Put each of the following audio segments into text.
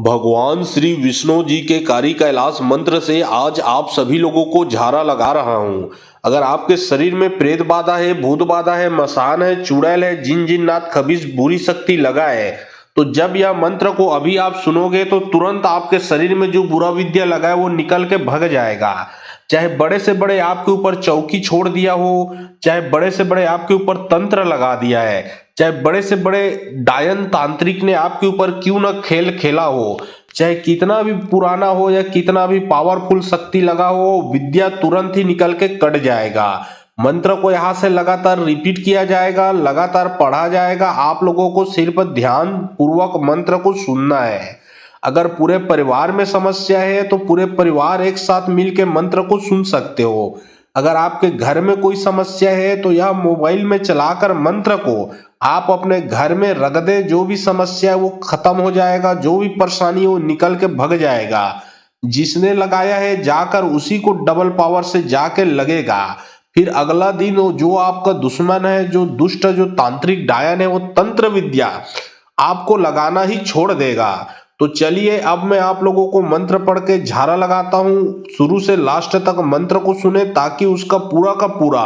भगवान श्री विष्णु जी के कारी कैलाश मंत्र से आज आप सभी लोगों को झारा लगा रहा हूँ। अगर आपके शरीर में प्रेत बाधा है, भूत बाधा है, मसान है, चुड़ैल है, जिन जिन्नात खबीस बुरी शक्ति लगा है, तो जब यह मंत्र को अभी आप सुनोगे तो तुरंत आपके शरीर में जो बुरा विद्या लगा है वो निकल के भग जाएगा। चाहे बड़े से बड़े आपके ऊपर चौकी छोड़ दिया हो, चाहे बड़े से बड़े आपके ऊपर तंत्र लगा दिया है, चाहे बड़े से बड़े डायन तांत्रिक ने आपके ऊपर क्यों ना खेल खेला हो, चाहे कितना भी पुराना हो या कितना भी पावरफुल शक्ति लगा हो, विद्या तुरंत ही निकल के कट जाएगा। मंत्र को यहाँ से लगातार रिपीट किया जाएगा, लगातार पढ़ा जाएगा। आप लोगों को सिर्फ ध्यान पूर्वक मंत्र को सुनना है। अगर पूरे परिवार में समस्या है तो पूरे परिवार एक साथ मिलकर मंत्र को सुन सकते हो। अगर आपके घर में कोई समस्या है तो यह मोबाइल में चलाकर मंत्र को आप अपने घर में रख दे, जो भी समस्या है वो खत्म हो जाएगा, जो भी परेशानी है वो निकल के भग जाएगा। जिसने लगाया है जाकर उसी को डबल पावर से जाके लगेगा। फिर अगला दिन वो जो आपका दुश्मन है, जो दुष्ट, जो तांत्रिक डायन है, वो तंत्र विद्या आपको लगाना ही छोड़ देगा। तो चलिए अब मैं आप लोगों को मंत्र पढ़ के झारा लगाता हूँ। शुरू से लास्ट तक मंत्र को सुने ताकि उसका पूरा का पूरा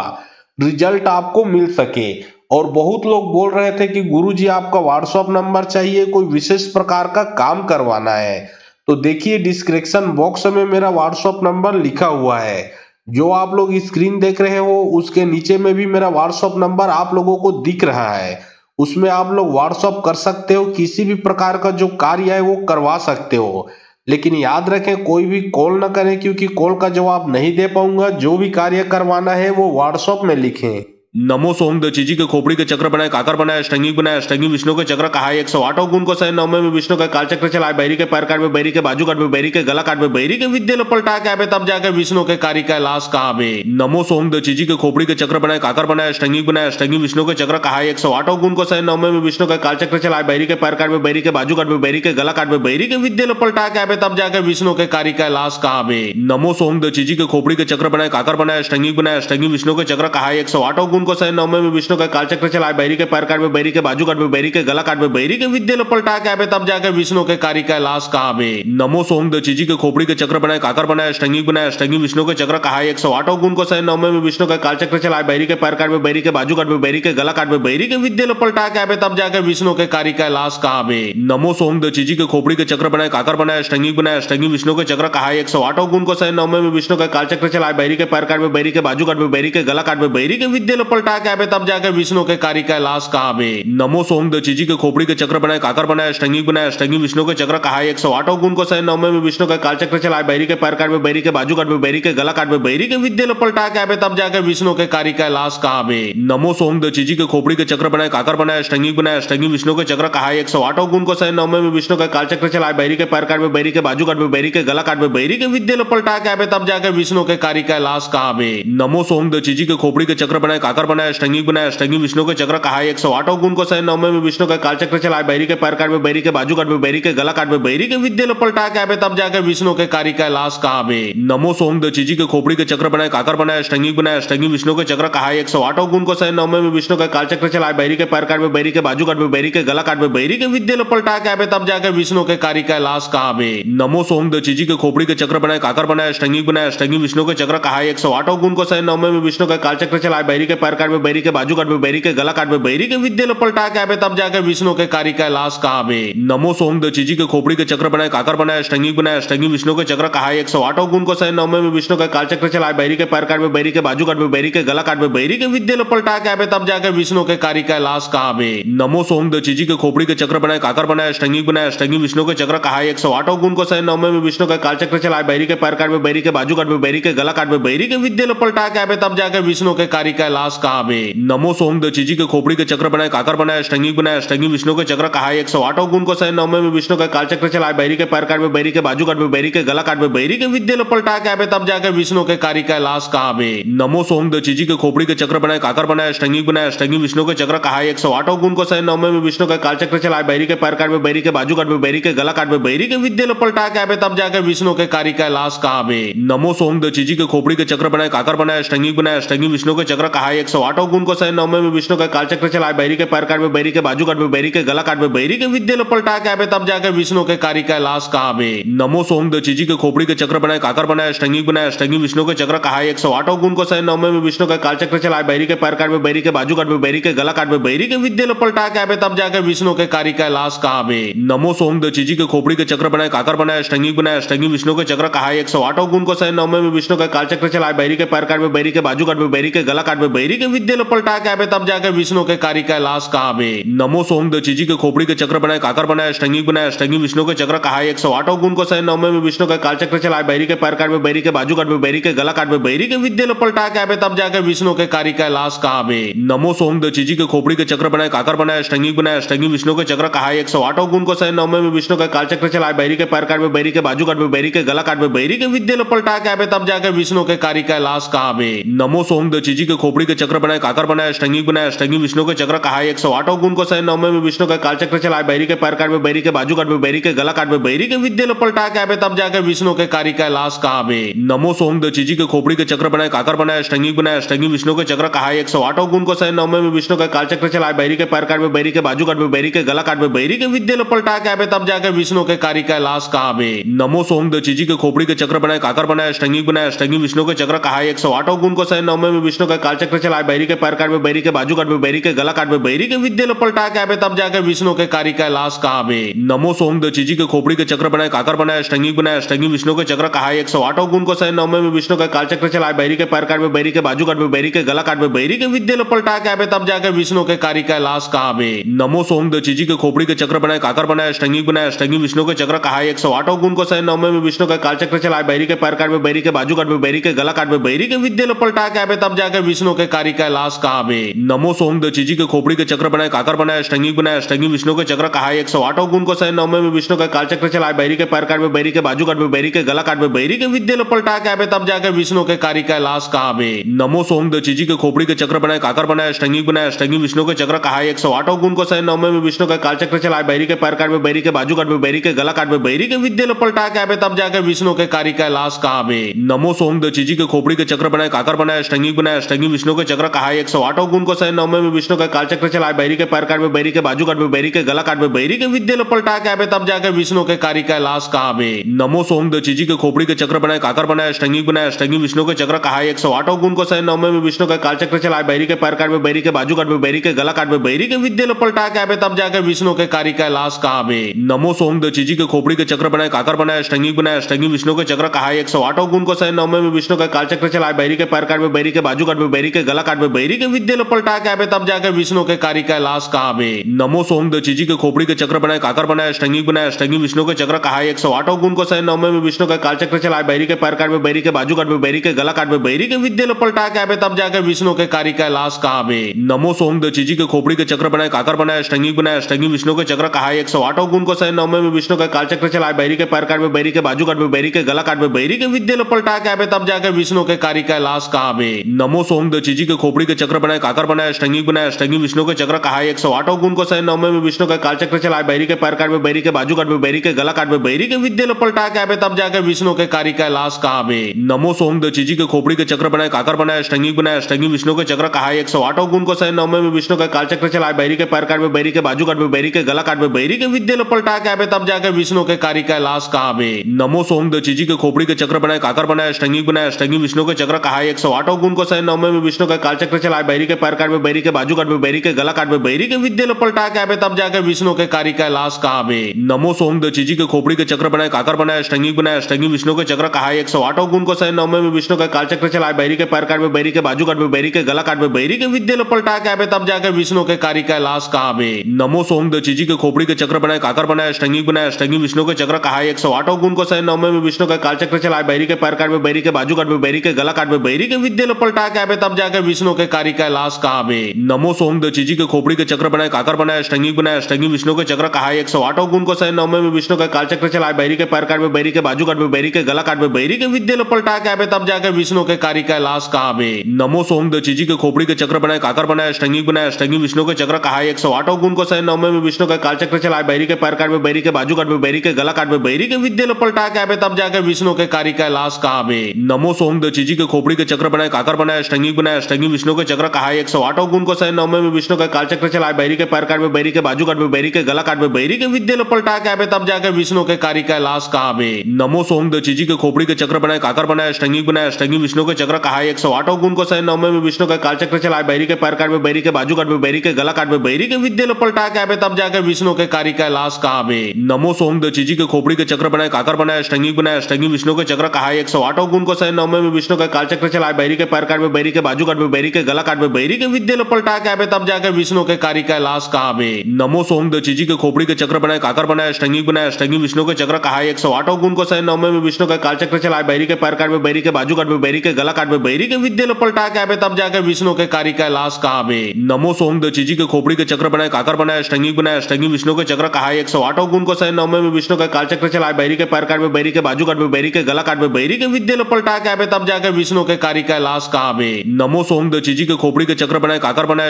रिजल्ट आपको मिल सके। और बहुत लोग बोल रहे थे कि गुरुजी आपका व्हाट्सएप नंबर चाहिए, कोई विशेष प्रकार का काम करवाना है। तो देखिए डिस्क्रिप्शन बॉक्स में मेरा व्हाट्सएप नंबर लिखा हुआ है। जो आप लोग स्क्रीन देख रहे हो उसके नीचे में भी मेरा व्हाट्सएप नंबर आप लोगों को दिख रहा है। उसमें आप लोग व्हाट्सएप कर सकते हो, किसी भी प्रकार का जो कार्य है वो करवा सकते हो। लेकिन याद रखें कोई भी कॉल ना करें, क्योंकि कॉल का जवाब नहीं दे पाऊंगा। जो भी कार्य करवाना है वो व्हाट्सएप में लिखें। नमो सोम दचीजी के खोपड़ी के चक्र बनाए, काकर बनाए, अष्टंगी बनाए, अष्टंगी विष्णु के चक्र कहा 108 गुण को सह नवमे में विष्णु का काल चक्र चलाए, बैरी के पैर काट में, बैरी के बाजू काट में, बैरी के गला काट में, बैरी के विद्या पलटा के आवे, तब जाके विष्णु के कार्य कैलाश कहा में। नमो सोम दचीजी के खोपड़ी के चक्र बनाए, काकर बनाए, अष्टंगी बनाए, अष्टंगी विष्णु के चक्र कहा 108 गुण को सह नवमे में विष्णु का काल चक्र चलाए, बैरी के पैर काट में, बैरी के बाजू काट में, बैरी के गला काट में, बैरी के विद्या पलटा के आवे, तब जाके विष्णु के कार्य कैलाश कहा में। नमो सोम दचीजी के खोपड़ी के चक्र बनाए, काकर बनाए, अष्टंगी बनाए, अष्टंगी विष्णु के चक्र कहा 108 गुण को सह नवमे में विष्णु का काल चक्र चलाए, बैरी के पैर काट में, बैरी के बाजू काट में, बैरी के गला काट में, बैरी के विद्या पलटा के आवे, तब जाके विष्णु के कार्य कैलाश कहा में। नमो सोम दचीजी के खोपड़ी के चक्र बनाए, काकर बनाए, अष्टंगी बनाए, अष्टंगी विष्णु के चक्र कहा 108 गुण को सह नवमे में विष्णु का काल चक्र चलाए, बैरी के पैर काट में, बैरी के बाजू काट में, बैरी के गला काट में, बैरी के विद्या पलटा के आवे, तब जाके विष्णु के कार्य कैलाश कहा में। नमो सोम दचीजी के खोपड़ी के चक्र बनाए, काकर बनाए, अष्टंगी बनाए, अष्टंगी विष्णु के चक्र कहा 108 गुण को सह नवमे में विष्णु का काल चक्र चलाए, बैरी के पैर काट में, बैरी के बाजू काट में, बैरी के गला काट में, बैरी के विद्या पलटा के आवे, तब जाके विष्णु के कार्य कैलाश कहा में। नमो सोम दचीजी के खोपड़ी के चक्र बनाए, काकर बनाए, अष्टंगी बनाए, अष्टंगी विष्णु के चक्र कहा 108 गुण को सह नवमे में विष्णु का काल चक्र चलाए, बैरी के पैर काट में, बैरी के बाजू काट में, बैरी के गला काट में, बैरी के विद्या पलटा के आवे, तब जाके विष्णु के कार्य कैलाश कहा में। नमो सोम दचीजी के खोपड़ी के चक्र बनाए, काकर बनाए, अष्टंगी बनाए, अष्टंगी विष्णु के चक्र कहा 108 गुण को सह नवमे में विष्णु का काल चक्र चलाए, बैरी के पैर काट में, बैरी के बाजू काट में, बैरी के गला काट में, बैरी के विद्या पलटा के आवे, तब जाके विष्णु के कार्य कैलाश कहा में। नमो सोम दचीजी के खोपड़ी के चक्र बनाए, काकर बनाए, अष्टंगी बनाए, अष्टंगी विष्णु के चक्र कहा 108 गुण को सह नवमे में विष्णु का काल चक्र चलाए, बैरी के पैर काट में, बैरी के बाजू काट में, बैरी के गला काट में, बैरी के विद्या पलटा के आवे, तब जाके विष्णु के कार्य कैलाश कहा में। नमो सोम दचीजी के खोपड़ी के चक्र बनाए, काकर बनाए, अष्टंगी बनाए, अष्टंगी विष्णु के चक्र कहा 108 गुण को सह नवमे में विष्णु का काल चक्र चलाए, बैरी के पैर काट में, बैरी के बाजू काट में, बैरी के गला काट में, बैरी के विद्या पलटा के आवे, तब जाके विष्णु के कार्य कैलाश कहा में। नमो सोम दचीजी के खोपड़ी के चक्र बनाए, काकर बनाए, अष्टंगी बनाए, अष्टंगी विष्णु के चक्र कहा 108 गुण को सह नवमे में विष्णु का काल चक्र चलाए, बैरी के पैर काट में, बैरी के बाजू काट में, बैरी के गला काट में, बैरी के विद्या पलटा के आवे, तब जाके विष्णु के कार्य कैलाश कहा में। नमो सोम दचीजी के खोपड़ी के चक्र बनाए, काकर बनाए, अष्टंगी बनाए, अष्टंगी विष्णु के चक्र कहा 108 गुण को सह नवमे में विष्णु का काल चक्र चलाए, बैरी के पैर काट में, बैरी के बाजू काट में, बैरी के गला काट में, बैरी के विद्या पलटा के आवे, तब जाके विष्णु के कार्य कैलाश कहा में। नमो सोम दचीजी के खोपड़ी के चक्र बनाए, काकर बनाए, अष्टंगी बनाए, अष्टंगी विष्णु के चक्र कहा 108 गुण को सह नवमे में विष्णु का काल चक्र चलाए, बैरी के पैर काट में, बैरी के बाजू काट में, बैरी के गला काट में, बैरी के विद्या पलटा के आवे, तब जाके विष्णु के कार्य कैलाश कहा में। नमो सोम दचीजी के खोपड़ी के चक्र बनाए, काकर बनाए, अष्टंगी बनाए, अष्टंगी विष्णु के चक्र कहा 108 गुण को सह नवमे में विष्णु का काल चक्र चलाए, बैरी के पैर काट में, बैरी के बाजू काट में, बैरी के गला काट में, बैरी के विद्या पलटा के आवे, तब जाके विष्णु के कार्य कैलाश कहा में। नमो सोम दचीजी के खोपड़ी के चक्र बनाए, काकर बनाए, अष्टंगी बनाए, अष्टंगी विष्णु के चक्र कहा 108 गुण को सह नवमे में विष्णु का काल चक्र चलाए, बैरी के पैर काट में, बैरी के बाजू काट में, बैरी के गला काट में, बैरी के विद्या पलटा के आवे, तब जाके विष्णु के कार्य कैलाश कहा में। नमो सोम दचीजी के खोपड़ी के चक्र बनाए, काकर बनाए, अष्टंगी बनाए, अष्टंगी विष्णु के चक्र कहा 108 गुण को सहे 9 में विष्णु का कालचक्र चलाए, बैरी के पैर काट में, बैरी के बाजू काट में, बैरी के गला काट में, बैरी के विद्या पलटा के आवे तब जाके विष्णु के कार्य कैलाश कहा में। नमो सोम दचीजी के खोपड़ी के चक्र बनाए, काकर बनाए, अष्टंगी बनाए, अष्टंगी विष्णु के चक्र कहा 108 गुण को सहे 9 में विष्णु का कालचक्र चलाए, बैरी के पैर काट में, बैरी के बाजू काट में, बैरी के गला काट में, बैरी के विद्या पलटा के आवे तब जाके विष्णु के कार्य कैलाश कहा में। नमो सोम दचीजी के खोपड़ी के चक्र बनाए, काकर बनाए, अष्टंगी बनाए, अष्टंगी विष्णु के चक्र कहा 108 गुण को सहे 9 में विष्णु का कालचक्र चलाए, बैरी के पैर काट में, बैरी के बाजू काट में, बैरी के गला काट में, बैरी के विद्या पलटा के आवे तब जाके विष्णु के कार्य कैलाश कहा में। नमो सोम दचीजी के खोपड़ी के चक्र बनाए, काकर बनाए, अष्टंगी बनाए, अष्टंगी विष्णु के चक्र कहा 108 गुण को सहे 9 में विष्णु का कालचक्र चलाए, बैरी के पैर काट में, बैरी के बाजू काट में, बैरी के गला काट में, बैरी के विद्या पलटा के आवे तब जाके विष्णु के कार्य कैलाश कहा में। नमो सोम दचीजी के खोपड़ी के चक्र बनाए, काकर बनाए, अष्टंगी बनाए, अष्टंगी विष्णु के चक्र कहा 108 गुण को सहे 9 में विष्णु का कालचक्र चलाए, बैरी के पैर काट में, बैरी के बाजू काट में, बैरी के गला काट में, बैरी के विद्या पलटा के आवे तब जाके विष्णु के कार्य कैलाश कहा में। नमो सोम दचीजी के खोपड़ी के चक्र बनाए, काकर बनाए, अष्टंगी बनाए, अष्टंगी विष्णु के चक्र कहा 108 गुण को सहे 9 में विष्णु का कालचक्र चलाए, बैरी के पैर काट में, बैरी के बाजू काट में, बैरी के गला काट में, बैरी के विद्या पलटा के आवे तब जाके विष्णु के कार्य कैलाश कहा में। नमो सोम दचीजी के खोपड़ी के चक्र बनाए, काकर बनाए, अष्टंगी बनाए, अष्टंगी विष्णु के चक्र कहा 108 गुण को सहे 9 में विष्णु का कालचक्र चलाए, बैरी के पैर काट में, बैरी के बाजू काट में, बैरी के गला काट में, बैरी के विद्या पलटा के आवे तब जाके विष्णु के कार्य कैलाश कहा में। नमो सोम दचीजी के खोपड़ी के चक्र बनाए, काकर बनाए, अष्टंगी बनाए, अष्टंगी विष्णु के चक्र कहा 108 गुण को सहे 9 में विष्णु का कालचक्र चलाए, बैरी के पैर काट में, बैरी के बाजू काट में, बैरी के गला काट में, बैरी के विद्या पलटा के आवे तब जाके विष्णु के कार्य कैलाश कहा में। नमो सोम दचीजी के खोपड़ी के चक्र बनाए, काकर बनाए, अष्टंगी बनाए, अष्टंगी विष्णु के चक्र कहा 108 गुण को सहे 9 में विष्णु का कालचक्र चलाए, बैरी के पैर काट में, बैरी के बाजू काट में, बैरी के गला काट में, बैरी के विद्या पलटा के आवे तब जाके विष्णु के कार्य कैलाश कहा में। नमो सोम दचीजी के खोपड़ी के चक्र बनाए, काकर बनाए, अष्टंगी बनाए, अष्टंगी विष्णु के चक्र कहा 108 गुण को सहे 9 में विष्णु का कालचक्र चलाए, बैरी के पैर काट में, बैरी के बाजू काट में, बैरी के गला काट में, बैरी के विद्या पलटा के आवे तब जाके विष्णु के कार्य कैलाश कहा में। नमो सोम दचीजी के खोपड़ी के चक्र बनाए, काकर बनाए, अष्टंगी बनाए, अष्टंगी विष्णु के चक्र कहा 108 गुण को सहे 9 में विष्णु का कालचक्र चलाए, बैरी के पैर काट में, बैरी के बाजू काट में, बैरी के गला काट में, बैरी के विद्या पलटा के आवे तब जाके विष्णु के कार्य कैलाश कहा में। नमो सोम दचीजी के खोपड़ी के चक्र बनाए, काकर बनाए, अष्टंगी बनाए, अष्टंगी विष्णु के चक्र कहा 108 गुण को सहे 9 में विष्णु का कालचक्र चलाए, बैरी के पैर काट में, बैरी के बाजू काट में, बैरी के गला काट में, बैरी के विद्या पलटा के आवे तब जाके विष्णु के कार्य कैलाश कहा में। नमो सोम दचीजी के खोपड़ी के चक्र बनाए, काकर बनाए, अष्टंगी बनाए, अष्टंगी विष्णु के चक्र कहा 108 गुण को सहे 9 में विष्णु का कालचक्र चलाए, बैरी के पैर काट में, बैरी के बाजू काट में, बैरी के गला काट में, बैरी के विद्या पलटा के आवे तब जाके विष्णु के कार्य कैलाश कहा में। नमो सोम दचीजी के खोपड़ी के चक्र बनाए, काकर बनाए, अष्टंगी बनाए, अष्टंगी विष्णु के चक्र कहा 108 गुण को सहे 9 में विष्णु का कालचक्र चलाए, बैरी के पैर काट में, बैरी के बाजू काट में, बैरी के गला काट में, बैरी के विद्या पलटा के आवे तब जाके विष्णु के कार्य कैलाश कहा में। नमो सोम दचीजी के खोपड़ी के चक्र बनाए, काकर बनाए, अष्टंगी बनाए, अष्टंगी विष्णु के चक्र कहा 108 गुण को सहे 9 में विष्णु का कालचक्र चलाए, बैरी के पैर काट में, बैरी के बाजू काट में, बैरी के गला काट में, बैरी के विद्या पलटा के आवे तब जाके विष्णु के कार्य कैलाश कहा में। नमो सोम दचीजी के खोपड़ी के चक्र बनाए, काकर बनाए, अष्टंगी बनाए, अष्टंगी विष्णु के चक्र कहा 108 गुण को सहे 9 में विष्णु का कालचक्र चलाए, बैरी के पैर काट में, बैरी के बाजू काट में, बैरी के गला काट में, बैरी के विद्या पलटा के आवे तब जाके विष्णु के कार्य कैलाश कहा में। नमो सोम दचीजी के खोपड़ी के चक्र बनाए, काकर बनाए, अष्टंगी बनाए, अष्टंगी विष्णु के चक्र कहा 108 गुण को सहे 9 में विष्णु का कालचक्र चलाए, बैरी के पैर काट में, बैरी के बाजू काट में, बैरी के गला काट में, बैरी के विद्या पलटा के आवे तब जाके विष्णु के कार्य कैलाश कहा में। नमो सोम दचीजी के खोपड़ी के चक्र बनाए, काकर बनाए, अष्टंगी बनाए, अष्टंगी विष्णु के चक्र कहा 108 गुण को सहे 9 में विष्णु का कालचक्र चलाए, बैरी के पैर काट में, बैरी के बाजू काट में, बैरी के गला काट में, बैरी के विद्या पलटा के आवे तब जाके विष्णु के कार्य कैलाश कहा में। नमो सोम दचीजी के खोपड़ी के चक्र बनाए, काकर बनाए, अष्टंगी बनाए, अष्टंगी विष्णु के चक्र कहा 108 गुण को सहे 9 में विष्णु का कालचक्र चलाए, बैरी के पैर काट में, बैरी के बाजू काट में, बैरी के गला काट में, बैरी के विद्या पलटा के आवे तब जाके विष्णु के कार्य कैलाश कहा में। नमो सोम दचीजी के खोपड़ी के चक्र बनाए, काकर बनाए, अष्टंगी बनाए, अष्टंगी विष्णु के चक्र कहा 108 गुण को सहे 9 में विष्णु का कालचक्र चलाए, बैरी के पैर काट में, बैरी के बाजू काट में, बैरी के गला काट में, बैरी के विद्या पलटा के आवे तब जाके विष्णु के कार्य कैलाश कहा में। नमो सोम दचीजी के खोपड़ी के चक्र बनाए, काकर बनाए, अष्टंगी बनाए, अष्टंगी विष्णु के चक्र कहा 108 गुण को सहे 9 में विष्णु का कालचक्र चलाए, बैरी के पैर काट में, बैरी के बाजू काट में, बैरी के गला काट में, बैरी के विद्या पलटा के आवे तब जाके विष्णु के कार्य कैलाश कहा में। नमो सोम दचीजी के खोपड़ी के चक्र बनाए, काकर बनाए, अष्टंगी बनाए, अष्टंगी विष्णु के चक्र कहा 108 गुण को सहे 9 में विष्णु का कालचक्र चलाए, बैरी के पैर काट में, बैरी के बाजू काट में, बैरी के गला काट में, बैरी के विद्या पलटा के आवे तब जाके विष्णु के कार्य कैलाश कहा में। नमो सोम दचीजी के खोपड़ी के चक्र बनाए, काकर बनाए, अष्टंगी बनाए, अष्टंगी विष्णु के चक्र कहा 108 गुण को सहे 9 में विष्णु का कालचक्र चलाए, बैरी के पैर काट में, बैरी के बाजू काट में, बैरी के गला काट में, बैरी के विद्या पलटा के आवे तब जाके विष्णु के कार्य कैलाश कहा में। नमो सोम दचीजी के खोपड़ी के चक्र बनाए, काकर बनाए, अष्टंगी बनाए, अष्टंगी विष्णु के चक्र कहा 108 गुण को सहे 9 में विष्णु का कालचक्र चलाए, बैरी के पैर काट में, बैरी के बाजू काट में, बैरी के गला काट में, बैरी के विद्या पलटा के आवे तब जाके विष्णु के कार्य कैलाश कहा में। नमो सोम दचीजी के खोपड़ी के चक्र बनाए, काकर बनाए, अष्टंगी बनाए, अष्टंगी अष्टंगी विष्णु के चक्र कहा 108 गुण को सह 9 में विष्णु का कालचक्र चलाए बैरी के पैर काट में बैरी के बाजू काट में बैरी के गला काट में बैरी के विद्या पलटा के आवे तब जाके विष्णु के कार्य कैलाश कहा में नमो सोम दीजी के खोपड़ी के चक्र बनाए काकर बनाए अष्टंगी विष्णु के चक्र कहा 108 गुण को सह 9 में विष्णु का कालचक्र चलाए बैरी के पैर काट में बैरी के बाजू काट में बैरी के गला काट में बैरी के विद्या पलटा के आवे तब जाके विष्णु के कार्य कैलाश कहा में नमो सोम दीजी के खोपड़ी के चक्र बनाए काकर बनाए अष्टंगी विष्णु के चक्र कहा 108 गुण को सह 9 में विष्णु का कालचक्र चलाए बैरी के पैर काट में बैरी के बाजू काट में बैरी के गला काट में बैरी के विद्या पलटा के आवे तब जाके विष्णु के कार्य कैलाश कहा में नमो सोम दीजी के खोपड़ी के चक्र बनाए काकर बनाए अष्टंगी विष्णु के चक्र कहा 108 गुण को सह 9 में विष्णु का कालचक्र चलाए बैरी के पैर काट में बैरी के बाजू काट में बैरी के गला काट में बैरी के विद्या पलटा के आवे तब जाके विष्णु के कार्य कैलाश कहा में नमो सोम दीजी के खोपड़ी के चक्र बनाए काकर बनाए अष्टंगी विष्णु के चक्र कहा 108 गुण को सह 9 में विष्णु का कालचक्र चलाए बैरी के पैर काट में बैरी के बाजू काट में बैरी के गला काट में बैरी के विद्या पलटा के आवे तब जाके विष्णु के कार्य कैलाश कहा में नमो सोम दीजी के खोपड़ी के चक्र बनाए काकर बनाए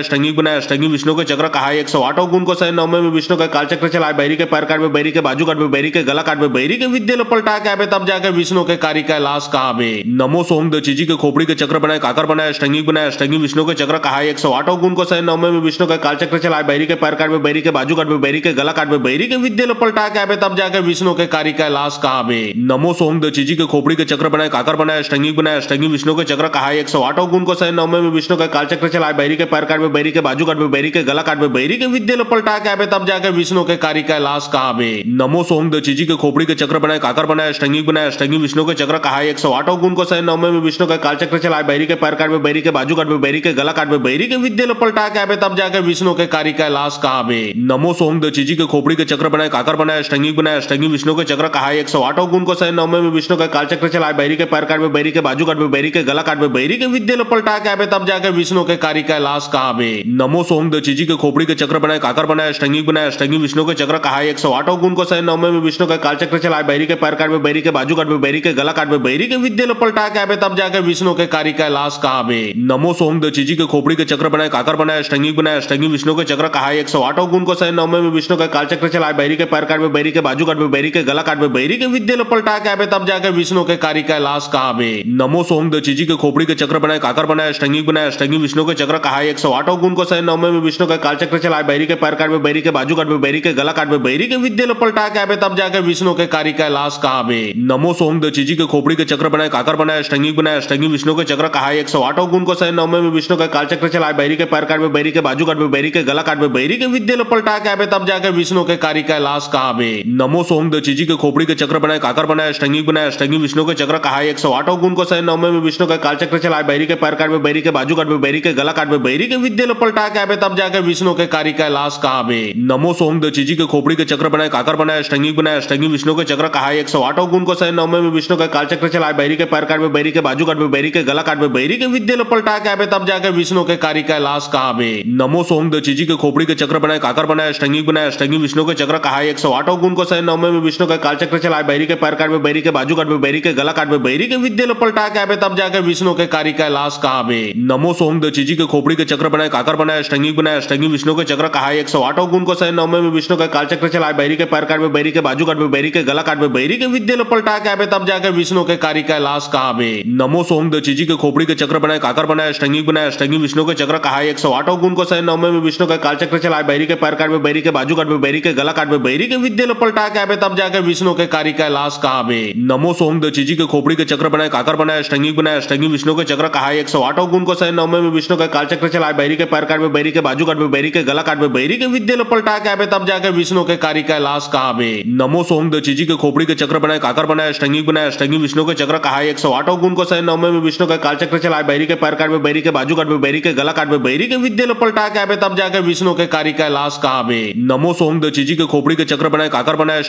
अष्टंगी विष्णु के चक्र कहा 108 गुण को सह 9 में विष्णु का कालचक्र चलाए बैरी के पैर काट में बैरी के बाजू काट में बैरी के गला काट में बैरी के विद्या पलटा के आवे तब जाके विष्णु के कार्य कैलाश कहा में नमो सोम दीजी के खोपड़ी के चक्र बनाए काकर बनाए अष्टंगी विष्णु के चक्र कहा 108 गुण को सह 9 में विष्णु का कालचक्र चलाए बैरी के पैर काट में बैरी के बाजू काट में बैरी के गला काट में बैरी के विद्या पलटा के आवे तब जाके विष्णु के कार्य कैलाश कहा में नमो सोम दीजी के खोपड़ी के चक्र बनाए काकर बनाए अष्टंगी विष्णु के चक्र कहा 108 गुण को सह 9 में विष्णु का कालचक्र चलाए बैरी के पैर काट में बैरी के बाजू काट में बैरी के गला काट में बैरी के विद्या पलटा के आवे तब जाके विष्णु के कार्य कैलाश कहा में नमो सोम दीजी के खोपड़ी के चक्र बनाए काकर बनाए अष्टंगी विष्णु के चक्र कहा 108 गुण को सह 9 में विष्णु का कालचक्र चलाए बैरी के पैर काट में बैरी के बाजू काट में बैरी के गला काट में बैरी के विद्या पलटा के आवे तब जाके विष्णु के कार्य कैलाश कहा में नमो सोम दीजी के खोपड़ी के चक्र बनाए काकर बनाए अष्टंगी विष्णु के चक्र कहा 108 गुण को सह 9 में विष्णु का कालचक्र चलाए बैरी के पैर काट में बैरी के बाजू काट में बैरी के गला काट में बैरी के विद्या पलटा के आवे तब जाके विष्णु के कार्य कैलाश कहा में नमो सोम दीजी के खोपड़ी के चक्र बनाए काकर बनाए अष्टंगी विष्णु के चक्र कहा 108 गुण को सह 9 में विष्णु का कालचक्र चलाए बैरी के पैर काट में बैरी के बाजू काट में बैरी के गला काट में बैरी के विद्या पलटा के आवे तब जाके विष्णु के कार्य कैलाश कहा में नमो सोम दीजी के खोपड़ी के चक्र बनाए काकर बनाए अष्टंगी विष्णु के चक्र कहा 108 गुण को सह 9 में विष्णु का कालचक्र चलाए बैरी के पैर काट में बैरी के बाजू काट में बैरी के गला काट में बैरी के विद्या पलटा के आवे तब जाके विष्णु के कार्य कैलाश कहा में नमो सोम दीजी के खोपड़ी के चक्र बनाए काकर बनाए अष्टंगी विष्णु के चक्र कहा 108 गुण को सह 9 में विष्णु का कालचक्र चलाए बैरी के पैर काट में बैरी के बाजू काट में बैरी के गला काट में बैरी के विद्या पलटा के आवे तब जाके विष्णु के कार्य कैलाश कहा में नमो सोम दीजी के खोपड़ी के चक्र बनाए काकर बनाए अष्टंगी विष्णु के चक्र कहा 108 गुण को सह 9 में विष्णु का कालचक्र चलाए बैरी के पैर काट में बैरी के बाजू काट में बैरी के गला काट में बैरी के विद्या पलटा के आवे तब जाके विष्णु के कार्य कैलाश कहा में नमो सोम दीजी के खोपड़ी के चक्र बनाए काकर बनाए अष्टंगी विष्णु के चक्र कहा 108 गुण को सह 9 में विष्णु का कालचक्र चलाए बैरी के पैर काट में बैरी के बाजू काट में बैरी के गला काट में बैरी के विद्या पलटा के आवे तब जाके विष्णु के कार्य कैलाश कहा में नमो सोम दीजी के खोपड़ी के चक्र बनाए काकर बनाए अष्टंगी विष्णु के चक्र कहा 108 गुण को सह 9 में विष्णु का कालचक्र चलाए बैरी के पैर काट में बैरी के बाजू काट में बैरी के गला काट में बैरी के विद्या पलटा के आवे तब जाके विष्णु के कार्य कैलाश कहा में नमो सोम दीजी के खोपड़ी के चक्र बनाए काकर बनाए अष्टंगी विष्णु के चक्र कहा 108 गुण को सह 9 में विष्णु का कालचक्र चलाए बैरी के पैर काट में बैरी के बाजू काट में बैरी के गला काट में बैरी के विद्या पलटा के आवे तब जाके विष्णु के कार्य कैलाश कहा में नमो सोम दीजी के खोपड़ी के चक्र बनाए काकर बनाए अष्टंगी विष्णु के चक्र कहा 108 गुण को सह 9 में विष्णु का कालचक्र चलाए बैरी के पैर काट में बैरी के बाजू काट में बैरी के गला काट में बैरी के विद्या पलटा के आवे तब जाके विष्णु के कार्य कैलाश कहा में नमो सोम दीजी के खोपड़ी के चक्र बनाए काकर बनाए अष्टंगी विष्णु के चक्र कहा 108 गुण को सह 9 में विष्णु का कालचक्र चलाए बैरी के पैर काट में बैरी के बाजू काट में बैरी के गला काट में बैरी के विद्या पलटा के आवे तब जाके विष्णु के कार्य कैलाश कहा में नमो सोम दीजी के खोपड़ी के चक्र बनाए काकर बनाए अष्टंगी विष्णु के चक्र कहा 108 गुण को सह 9 में विष्णु का कालचक्र चलाए बैरी के पैर काट में बैरी के बाजू काट में बैरी के गला काट में बैरी के विद्या पलटा के आवे तब जाके विष्णु के कार्य कैलाश कहा में नमो सोम दीजी के खोपड़ी के चक्र बनाए काकर बनाए अष्टंगी विष्णु के चक्र कहा 108 गुण को सह 9 में विष्णु का कालचक्र चलाए बैरी के पैर काट में बैरी के बाजू काट में बैरी के गला काट में बैरी के विद्या पलटा के आवे तब जाके विष्णु के कार्य कैलाश कहा में नमो सोम दीजी के खोपड़ी के चक्र बनाए काकर बनाए